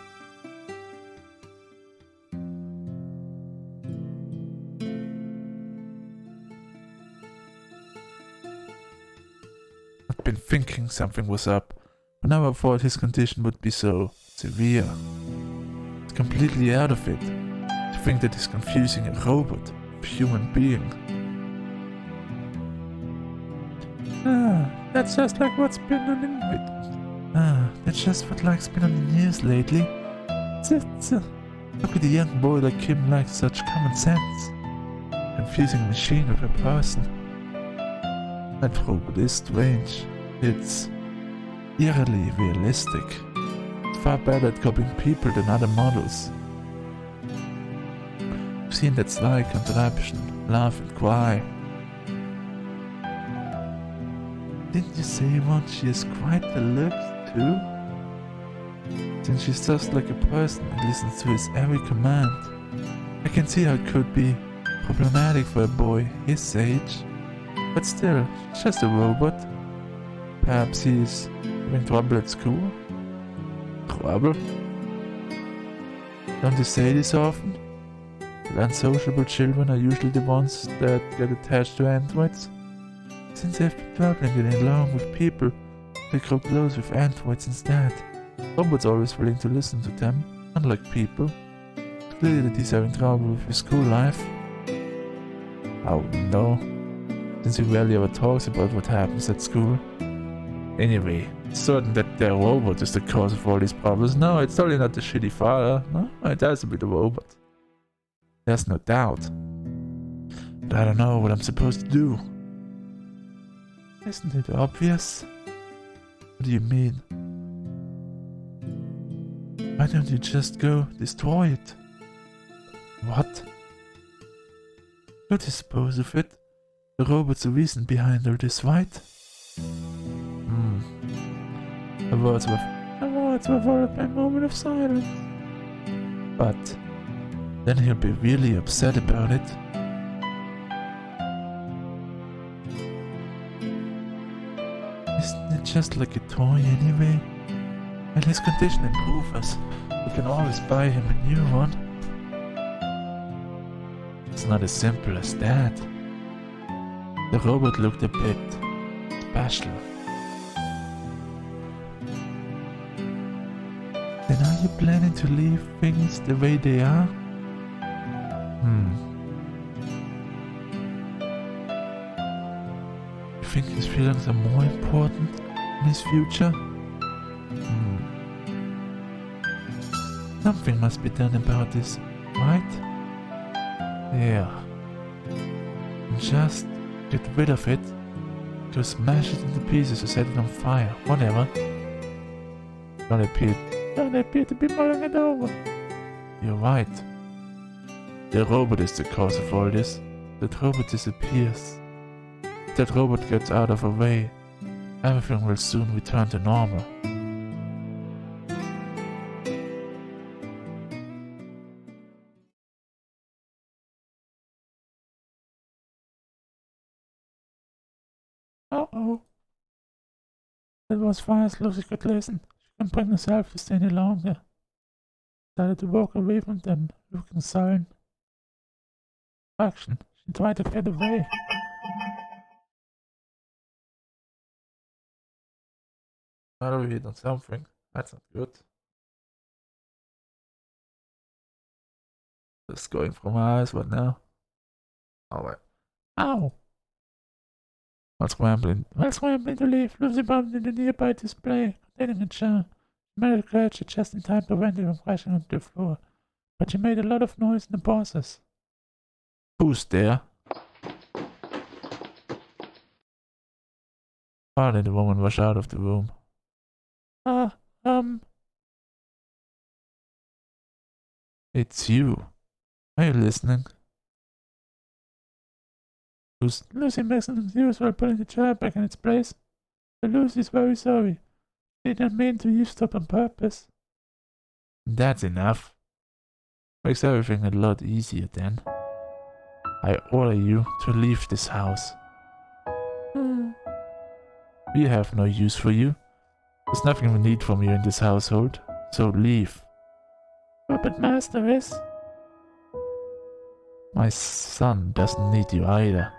I'd been thinking something was up, but never thought his condition would be so severe. It's completely out of it to think that he's confusing a robot with a human being. That's just like what's been on the that's just what like's been on the news lately. How could a young boy like him like such common sense? Confusing a machine with a person. That robot is strange. It's eerily realistic. It's far better at copying people than other models. I've seen that sly contraption laugh and cry. Didn't you say once she has quite the looks too? Since she's just like a person and listens to his every command. I can see how it could be problematic for a boy his age. But still, she's just a robot. Perhaps he's having trouble at school? Trouble? Don't you say this often? That unsociable children are usually the ones that get attached to androids? Since they've been traveling getting along with people, they grow close with androids instead. Robots are always willing to listen to them, unlike people. It's clear that he's having trouble with his school life. Oh no, since he rarely ever talks about what happens at school. Anyway, it's certain that the robot is the cause of all these problems. No, it's totally not the shitty father. No, it has to be the robot. There's no doubt. But I don't know what I'm supposed to do. Isn't it obvious? What do you mean? Why don't you just go destroy it? What? Go dispose of it? The robot's the reason behind all this, right? The words were followed by a moment of silence. But then he'll be really upset about it. Isn't it just like a toy anyway? When his condition improves, we can always buy him a new one. It's not as simple as that. The robot looked a bit special. Then are you planning to leave things the way they are? You think his feelings are more important in his future? Something must be done about this, right? Yeah. And just get rid of it. Go smash it into pieces or set it on fire. Whatever. Don't appear to be mulling it over. You're right. The robot is the cause of all this. That robot disappears. If that robot gets out of our way, everything will soon return to normal. It was fast. Lucy could listen. She couldn't bring herself to stay any longer. Started to walk away from them, looking sullen. Action. She tried to get away. Are we hit on something? That's not good. Just going from my eyes, what now? Alright. Ow! While scrambling to leave, Lucy bumped into a nearby display containing a jar. She made a catch just in time to prevent it from crashing onto the floor, but she made a lot of noise in the process. Who's there? Finally, the woman rushed out of the room. It's you. Are you listening? Lucy makes an excuse while putting the chair back in its place. But Lucy's very sorry. She didn't mean to eavesdrop on purpose. That's enough. Makes everything a lot easier then. I order you to leave this house. We have no use for you. There's nothing we need from you in this household, so leave. But Master is... My son doesn't need you either.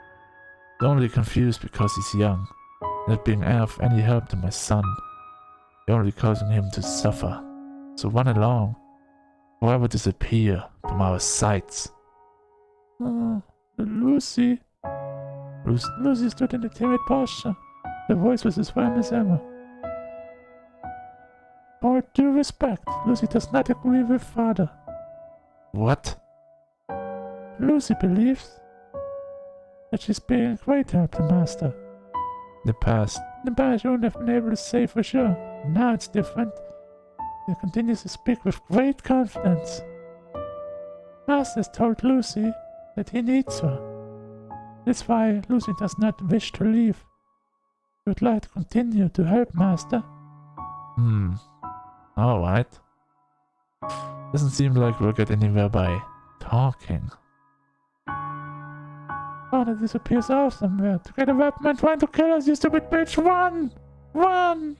He's only confused because he's young, not being of any help to my son. You're only causing him to suffer. So run along, forever disappear from our sights. Lucy stood in a timid posture. Her voice was as firm as ever. All due respect, Lucy does not agree with Father. What? Lucy believes that she's being a great help to Master. In the past, you wouldn't have been able to say for sure. Now it's different. She continues to speak with great confidence. Master has told Lucy that he needs her. That's why Lucy does not wish to leave. She would like to continue to help Master. Alright. Doesn't seem like we'll get anywhere by talking. Father disappears off somewhere to get a weapon and trying to kill us, you stupid bitch! Run! Run!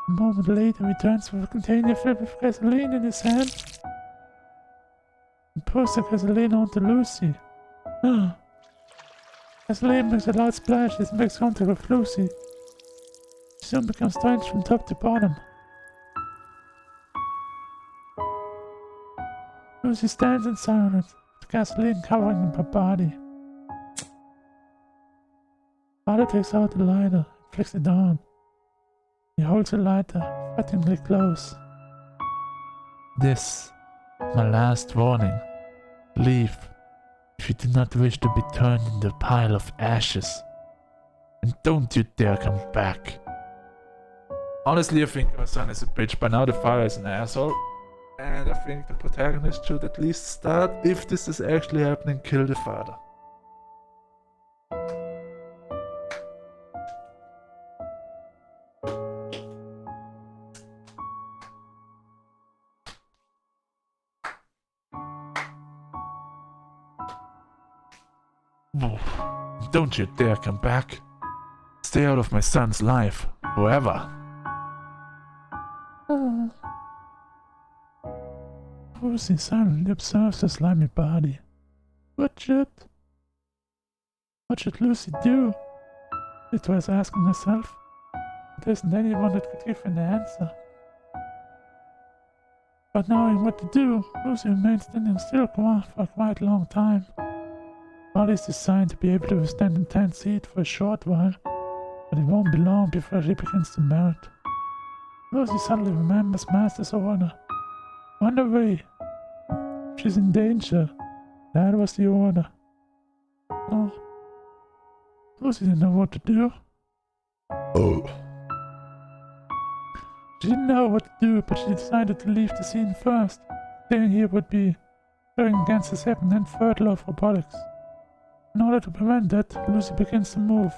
A moment later, he returns with a container filled with gasoline in his hand. He pours the gasoline onto Lucy. Gasoline makes a loud splash as it makes contact with Lucy. She soon becomes drenched from top to bottom. Lucy stands in silence, with gasoline covering her body. Father takes out the lighter and flicks it on. He holds the lighter threateningly close. This is my last warning. Leave if you do not wish to be turned into a pile of ashes. And don't you dare come back. Honestly, I think our son is a bitch. By now the father is an asshole. And I think the protagonist should at least start, if this is actually happening, kill the father. Don't you dare come back. Stay out of my son's life, forever. Lucy silently observes the slimy body. What should Lucy do? She tries asking herself. There isn't anyone that could give an answer. But knowing what to do, Lucy remains standing still for quite a long time. The body is designed to be able to withstand intense heat for a short while, but it won't be long before she begins to melt. Lucy suddenly remembers Master's order. Run away. She's in danger. That was the order. Oh. Lucy didn't know what to do. She didn't know what to do, but she decided to leave the scene first. Staying here would be going against the second and third law of robotics. In order to prevent that, Lucy begins to move.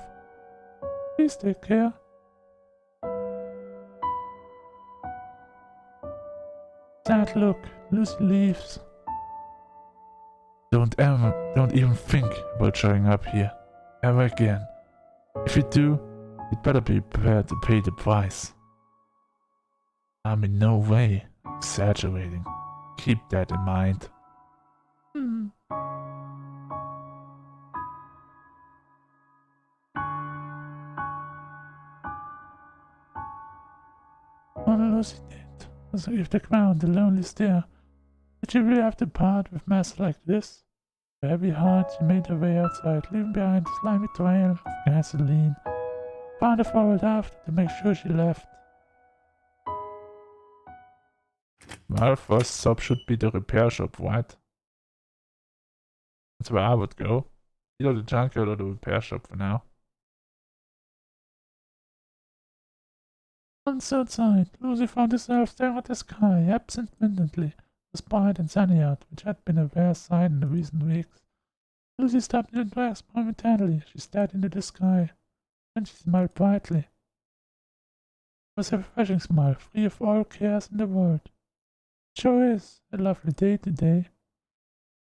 Please take care. Sad look. Lucy leaves. Don't even think about showing up here. Ever again. If you do, you'd better be prepared to pay the price. I'm in no way exaggerating. Keep that in mind. All Lucy did was leave the ground a lonely stare. Did she really have to part with mess like this? With a heavy heart, she made her way outside, leaving behind a slimy trail of gasoline. Father followed after to make sure she left. Well, first stop should be the repair shop, right? That's where I would go. Either the junkyard or the repair shop for now. Once outside, Lucy found herself staring at the sky absent-mindedly, despite insanity out, which had been a rare sight in the recent weeks. Lucy stopped and relaxed momentarily. She stared into the sky. Then she smiled brightly. It was a refreshing smile, free of all cares in the world. It sure is a lovely day today.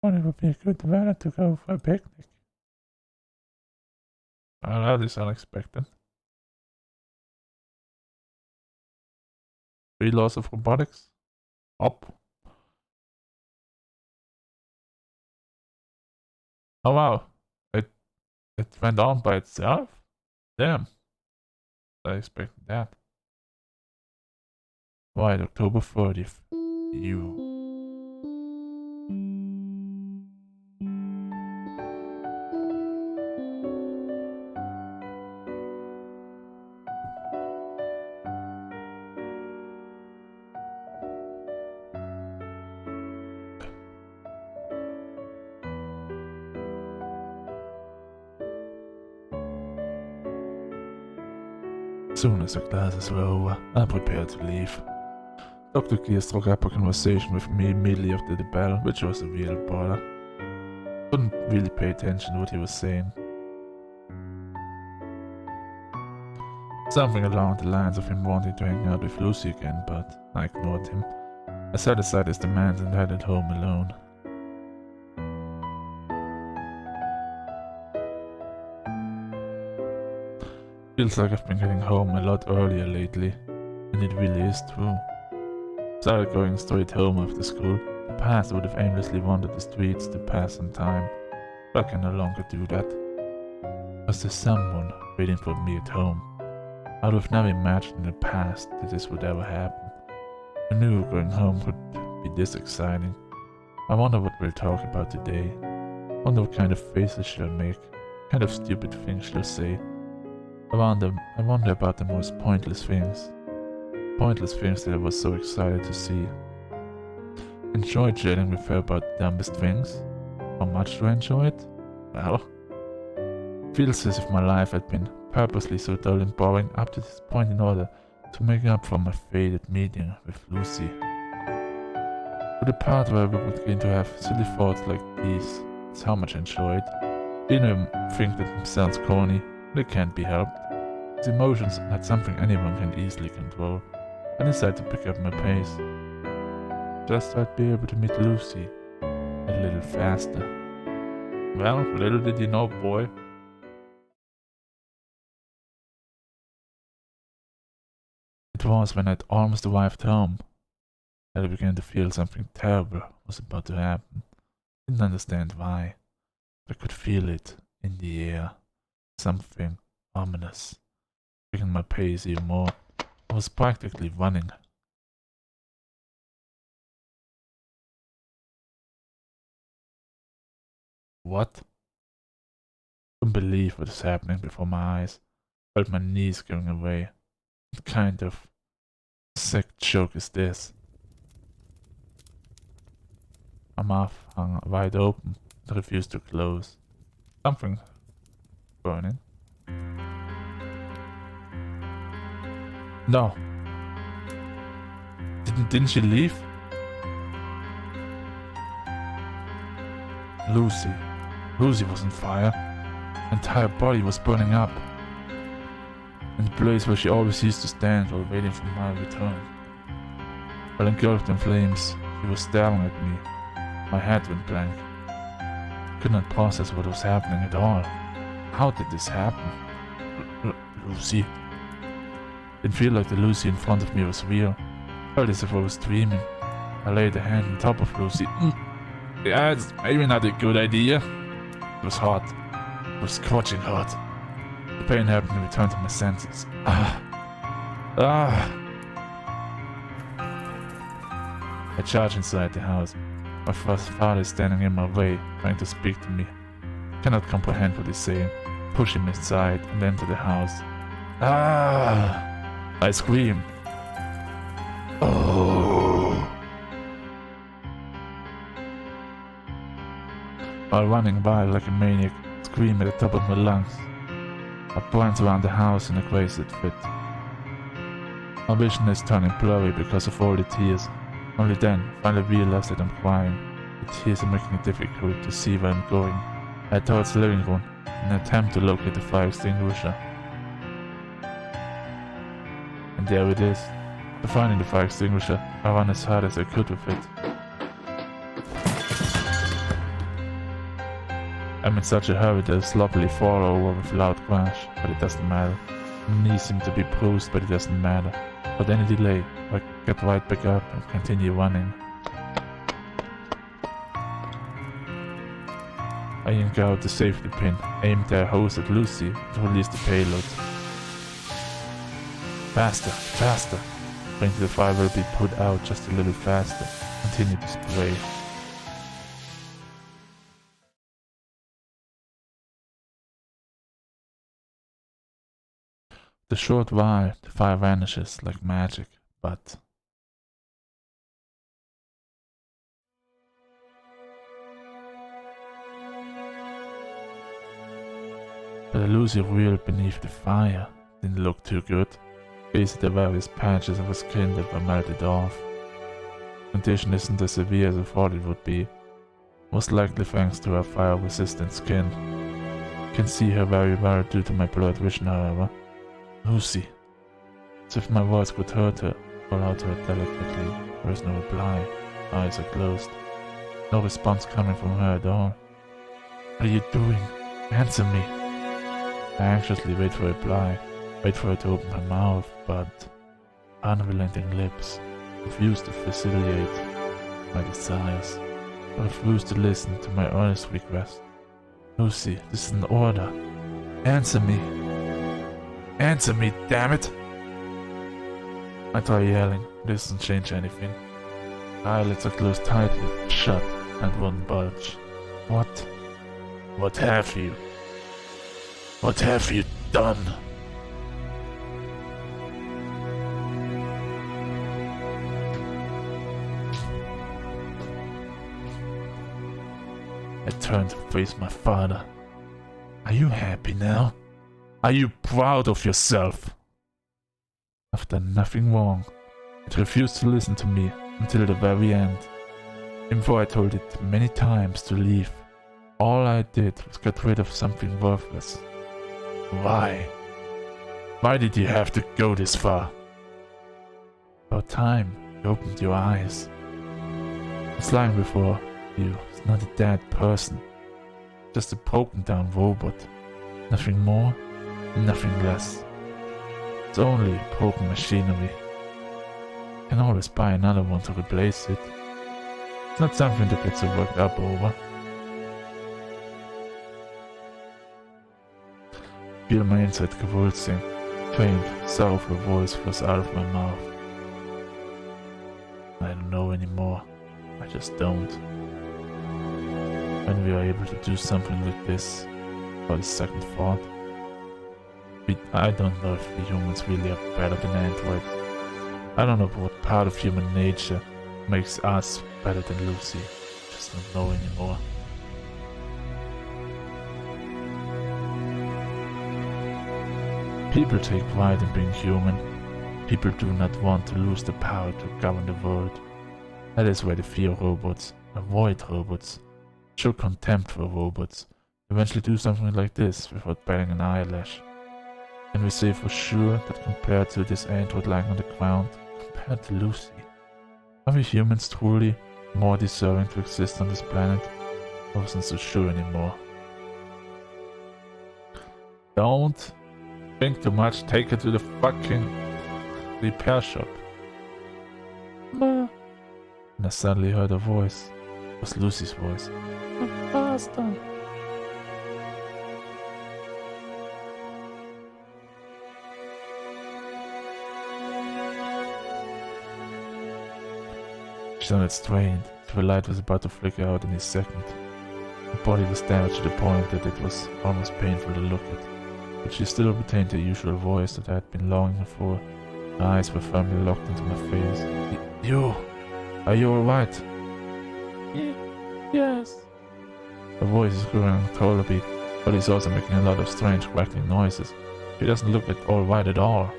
Thought it would be a good weather to go for a picnic. Well, that is unexpected. 3 laws of robotics. Up. Oh wow. It went on by itself? Damn. I expected that. Right, October 30th. You. As soon as the classes were over, I prepared to leave. Dr. Gear struck up a conversation with me immediately after the bell, which was a real bother. Couldn't really pay attention to what he was saying. Something along the lines of him wanting to hang out with Lucy again, but I ignored him. I set aside his demands and headed home alone. Feels like I've been getting home a lot earlier lately, and it really is true. Started going straight home after school. The past would have aimlessly wandered the streets to pass some time, but I can no longer do that. Was there someone waiting for me at home? I would have never imagined in the past that this would ever happen. I knew going home could be this exciting. I wonder what we'll talk about today. I wonder what kind of faces she'll make, what kind of stupid things she'll say. I wonder about the most pointless things. Pointless things that I was so excited to see. Enjoyed chatting with her about the dumbest things. How much do I enjoy it? Well, feels as if my life had been purposely so dull and boring up to this point in order to make up for my fated meeting with Lucy. To the part where we would begin to have silly thoughts like these, it's how much I enjoy it. Even think that it sounds corny, but it can't be helped. These emotions are not something anyone can easily control. I decided to pick up my pace. Just so I'd be able to meet Lucy a little faster. Well, little did you know, boy. It was when I'd almost arrived home that I began to feel something terrible was about to happen. Didn't understand why, but I could feel it in the air. Something ominous. Picking my pace even more. I was practically running. What? Couldn't believe what was happening before my eyes. Felt my knees giving away. What kind of sick joke is this? My mouth hung wide open and refused to close. Something burning. No. Didn't she leave? Lucy. Lucy was on fire. Her entire body was burning up. In the place where she always used to stand while waiting for my return. While engulfed in flames, she was staring at me. My head went blank. Could not process what was happening at all. How did this happen? Lucy. Didn't feel like the Lucy in front of me was real. Felt as if I was dreaming. I laid a hand on top of Lucy. Yeah, it's maybe not a good idea. It was hot. It was scorching hot. The pain helped me return to my senses. I charged inside the house. My first father is standing in my way, trying to speak to me. I cannot comprehend what he's saying. Push him aside and enter the house. I scream. Oh! While running by like a maniac, scream at the top of my lungs. I point around the house in a crazy fit. My vision is turning blurry because of all the tears. Only then, I finally realize that I'm crying. The tears are making it difficult to see where I'm going. I head towards the living room in an attempt to locate the fire extinguisher. And there it is. After finding the fire extinguisher, I ran as hard as I could with it. I'm in such a hurry that I sloppily fall over with a loud crash, but it doesn't matter. My knees seem to be bruised, but it doesn't matter. Without any delay, I get right back up and continue running. I yank out the safety pin, aim the hose at Lucy, and release the payload. Faster, faster! Praying the fire will be put out just a little faster. Continue to spray. The short while, the fire vanishes like magic, but... the Lucy reeled beneath the fire. Didn't look too good. Gaze at the various patches of her skin that were melted off. The condition isn't as severe as I thought it would be. Most likely thanks to her fire-resistant skin. I can see her very well due to my blurred vision, however. Lucy. As if my voice could hurt her, call out to her delicately. There is no reply. Eyes are closed. No response coming from her at all. What are you doing? Answer me. I anxiously wait for a reply. Wait for her to open her mouth, but unrelenting lips refuse to facilitate my desires. I refuse to listen to my earnest request. Lucy, this is an order. Answer me. Answer me, damn it! I try yelling. It doesn't change anything. Eyelids are closed tightly, shut, and won't budge. What? What have you? What have you done? I turn to face my father. Are you happy now? Are you proud of yourself? I've done nothing wrong. It refused to listen to me until the very end. Even though I told it many times to leave, all I did was get rid of something worthless. Why? Why did you have to go this far? About time you opened your eyes. What's lying before you is not a dead person, just a broken down robot. Nothing more, nothing less. It's only broken machinery. You can always buy another one to replace it. It's not something that gets worked up over. Feel my inside convulsing. Faint, sorrowful voice flows out of my mouth. I don't know anymore. I just don't. When we are able to do something like this, for the second thought, I don't know if we humans really are better than androids. I don't know what part of human nature makes us better than Lucy. Just don't know anymore. People take pride in being human. People do not want to lose the power to govern the world. That is why they fear robots, avoid robots, show contempt for robots, eventually do something like this without batting an eyelash. Can we say for sure that compared to this android lying on the ground, compared to Lucy, are we humans truly more deserving to exist on this planet? I wasn't so sure anymore. Don't think too much, take her to the fucking repair shop. Ma. And I suddenly heard a voice. It was Lucy's voice. Faster. She sounded strained. The light was about to flicker out any second. Her body was damaged to the point that it was almost painful to look at. But she still retained her usual voice that I had been longing for. Her eyes were firmly locked into my face. You! Are you alright? Yes. Her voice is growing taller beat, but he's also making a lot of strange crackling noises. She doesn't look at alright at all.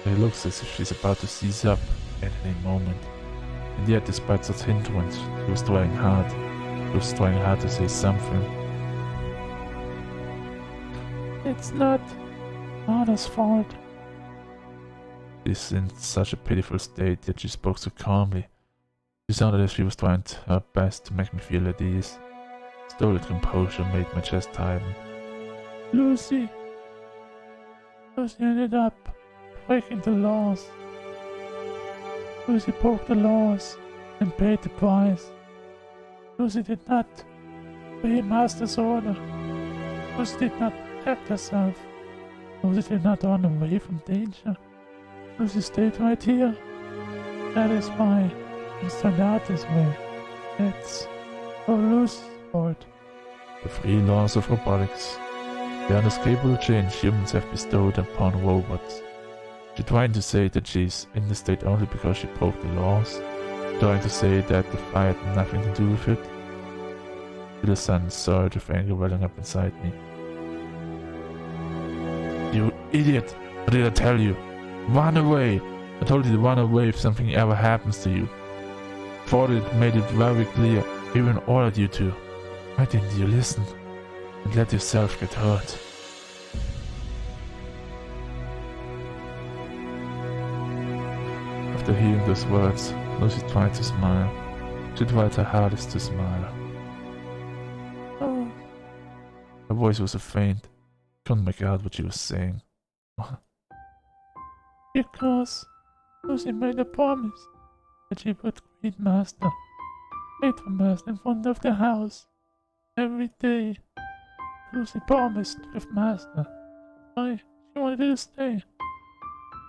It looks as if she's about to seize up at any moment. And yet, despite such hindrance, she was trying hard. She was trying hard to say something. It's not Anna's fault. She's in such a pitiful state, yet she spoke so calmly. She sounded as if she was trying her best to make me feel at ease. Stolid composure made my chest tighten. Lucy ended up breaking the laws. Lucy broke the laws and paid the price. Lucy did not obey Master's order. Lucy did not protect herself. Lucy did not run away from danger. Lucy stayed right here. That is why things turned out this way. It's all Lucy's fault. The free laws of robotics. The unescapable change humans have bestowed upon robots. She tried to say that she's in the state only because she broke the laws. Trying to say that the fire had nothing to do with it. I feel a sudden surge of anger welling up inside me. You idiot! What did I tell you? Run away! I told you to run away if something ever happens to you. Thought it made it very clear, even ordered you to. Why didn't you listen and let yourself get hurt? After hearing those words, Lucy tried to smile. She tried her hardest to smile. Oh. Her voice was so faint. Couldn't make out what she was saying. Because Lucy made a promise that she would greet Master in front of the house every day. Lucy promised with Master. Why she wanted to stay.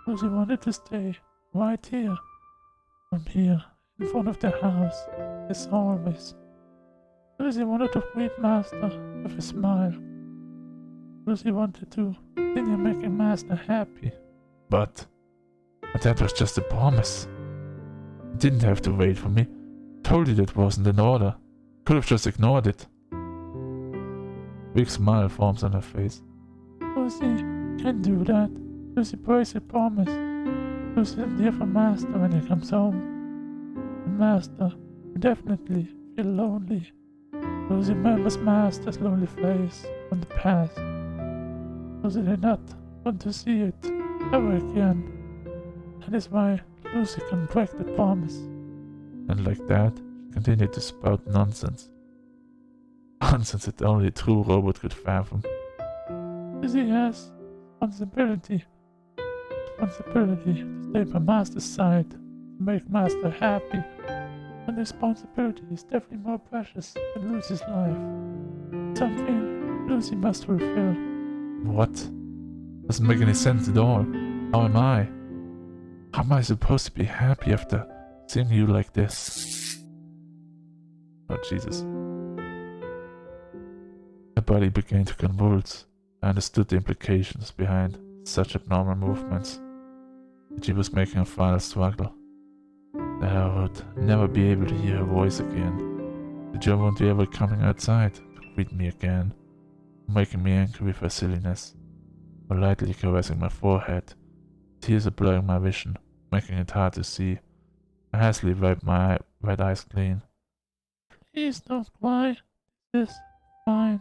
Lucy wanted to stay right here. From here, in front of the house, as always. Lucy wanted to greet Master with a smile. Lucy wanted to continue making Master happy. But that was just a promise. You didn't have to wait for me. I told you that wasn't in order. Could have just ignored it. A big smile forms on her face. Lucy can't do that. Lucy breaks her promise. Lucy isn't here for Master when he comes home. And Master will definitely feel lonely. Lucy remembers Master's lonely face from the past. Lucy did not want to see it ever again. That is why Lucy can break the promise. And like that, she continued to spout nonsense. Nonsense that only a true robot could fathom. Lucy has responsibility. Responsibility to stay by Master's side, to make Master happy. And responsibility is definitely more precious than Lucy's life. Something Lucy must fulfill. What? Doesn't make any sense at all. How am I? How am I supposed to be happy after seeing you like this? Oh, Jesus. My body began to convulse. I understood the implications behind such abnormal movements. She was making a final struggle. That I would never be able to hear her voice again. That Joe won't be ever coming outside to greet me again, making me angry with her silliness, or lightly caressing my forehead. Tears are blurring my vision, making it hard to see. I hastily wiped my red eyes clean. Please don't cry. This is fine.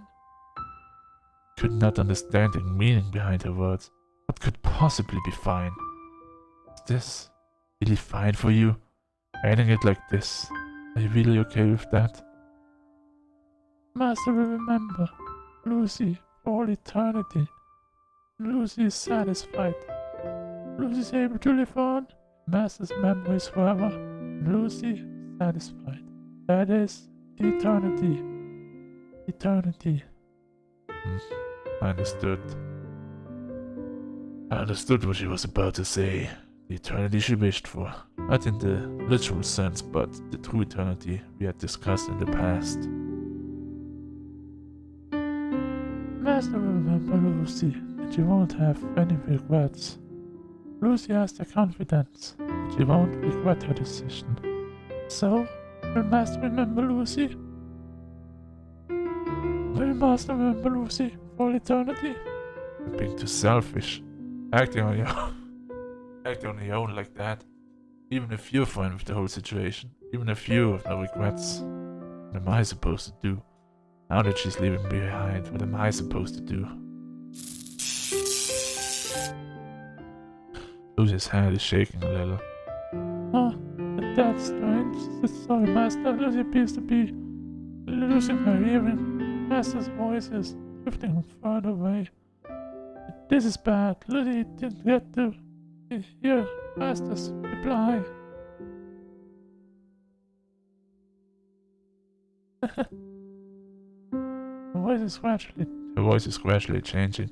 Could not understand the meaning behind her words. What could possibly be fine? Is this really fine for you? Ending it like this. Are you really okay with that? Master will remember Lucy for all eternity. Lucy is satisfied. Lucy is able to live on. Master's memories forever. Lucy satisfied. That is eternity. Eternity. I understood. I understood what she was about to say. The eternity she wished for. Not in the literal sense, but the true eternity we had discussed in the past. Master will remember Lucy, and she won't have any regrets. Lucy has the confidence that she won't regret her decision. So, will Master remember Lucy? Will Master remember Lucy for all eternity? You're being too selfish. Acting on your own like that. Even if you're fine with the whole situation, even if you have no regrets, what am I supposed to do? Now that she's leaving behind, what am I supposed to do? Lucy's head is shaking a little. Oh, that's strange. Sorry, Master. Lucy appears to be losing her hearing. Master's voice is drifting further away. This is bad. Lucy didn't get to hear Master's reply. Her voice is gradually changing.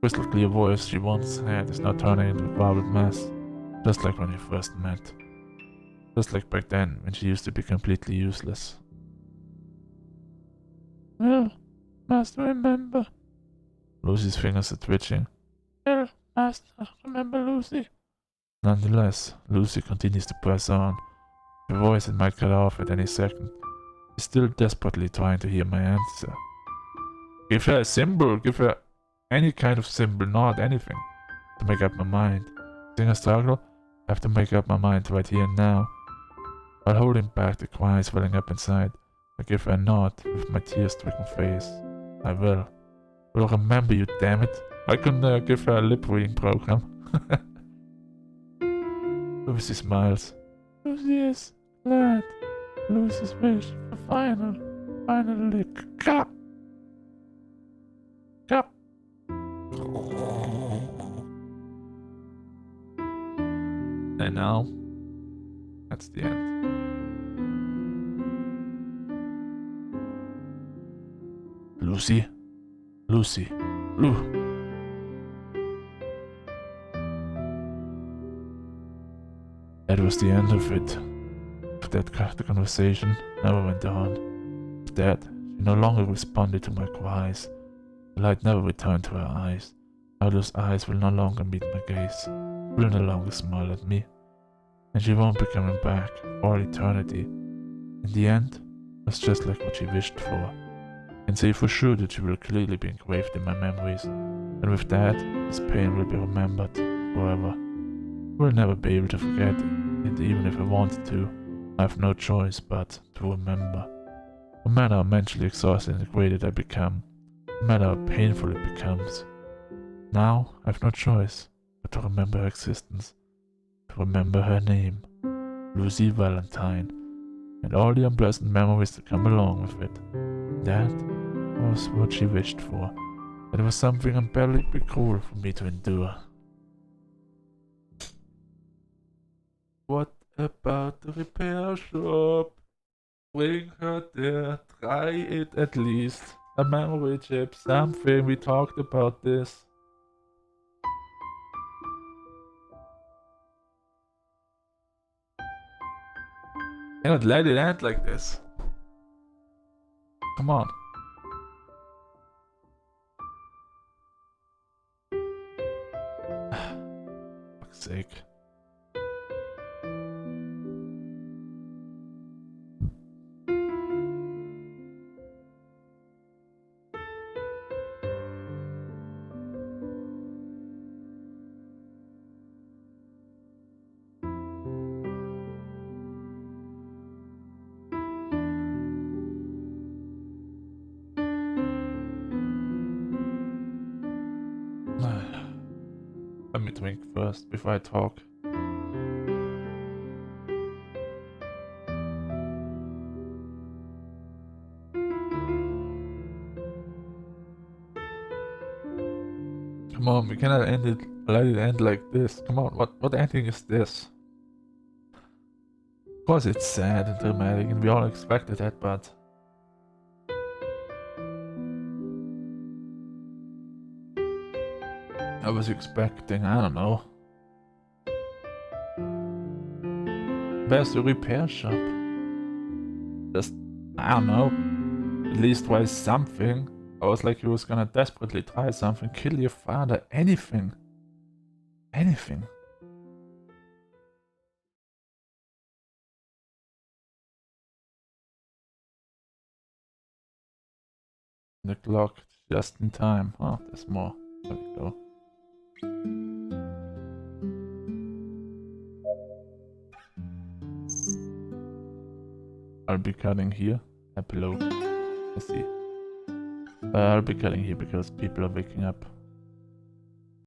Crystal clear voice she once had is now turning into a garbled mess. Just like when we first met. Just like back then, when she used to be completely useless. Well, Master, remember. Lucy's fingers are twitching. Well, Master, remember Lucy. Nonetheless, Lucy continues to press on. Her voice might cut off at any second. She's still desperately trying to hear my answer. Give her a symbol, give her any kind of symbol, not anything, to make up my mind. Seeing her struggle, I have to make up my mind right here and now. While holding back the cries welling up inside, I give her a nod with my tear-stricken face. I will. Will remember you, damn it. I couldn't give her a lip-reading program. Lucy smiles. Lucy is glad. Lucy's wish for finally cup. And now, that's the end. Lucy? Lucy? Lou? That was the end of it. The conversation never went on. Instead, she no longer responded to my cries. The light never returned to her eyes. Now those eyes will no longer meet my gaze. She will no longer smile at me. And she won't be coming back for all eternity. In the end, it was just like what she wished for. I can say for sure that she will clearly be engraved in my memories. And with that, this pain will be remembered forever. I will never be able to forget it, even if I wanted to. I have no choice but to remember. No matter how mentally exhausted and degraded I become, no matter how painful it becomes. Now I have no choice but to remember her existence, to remember her name, Lucy Valentine, and all the unpleasant memories that come along with it. That was what she wished for. It was something unbearably cruel for me to endure. What about the repair shop? Bring her there, try it at least. A memory chip, something, we talked about this. Cannot let it end like this. Come on. Fuck's sake. Let me drink first before I talk. Come on, we cannot let it end like this. Come on, what ending is this? Of course it's sad and dramatic and we all expected that, but... I was expecting, I don't know. Where's the repair shop? Just, I don't know. At least try something. I was like he was gonna desperately try something. Kill your father. Anything. Anything. The clock just in time. Oh, there's more. There we go. I'll be cutting here. Epilogue. Let's see. I'll be cutting here because people are waking up.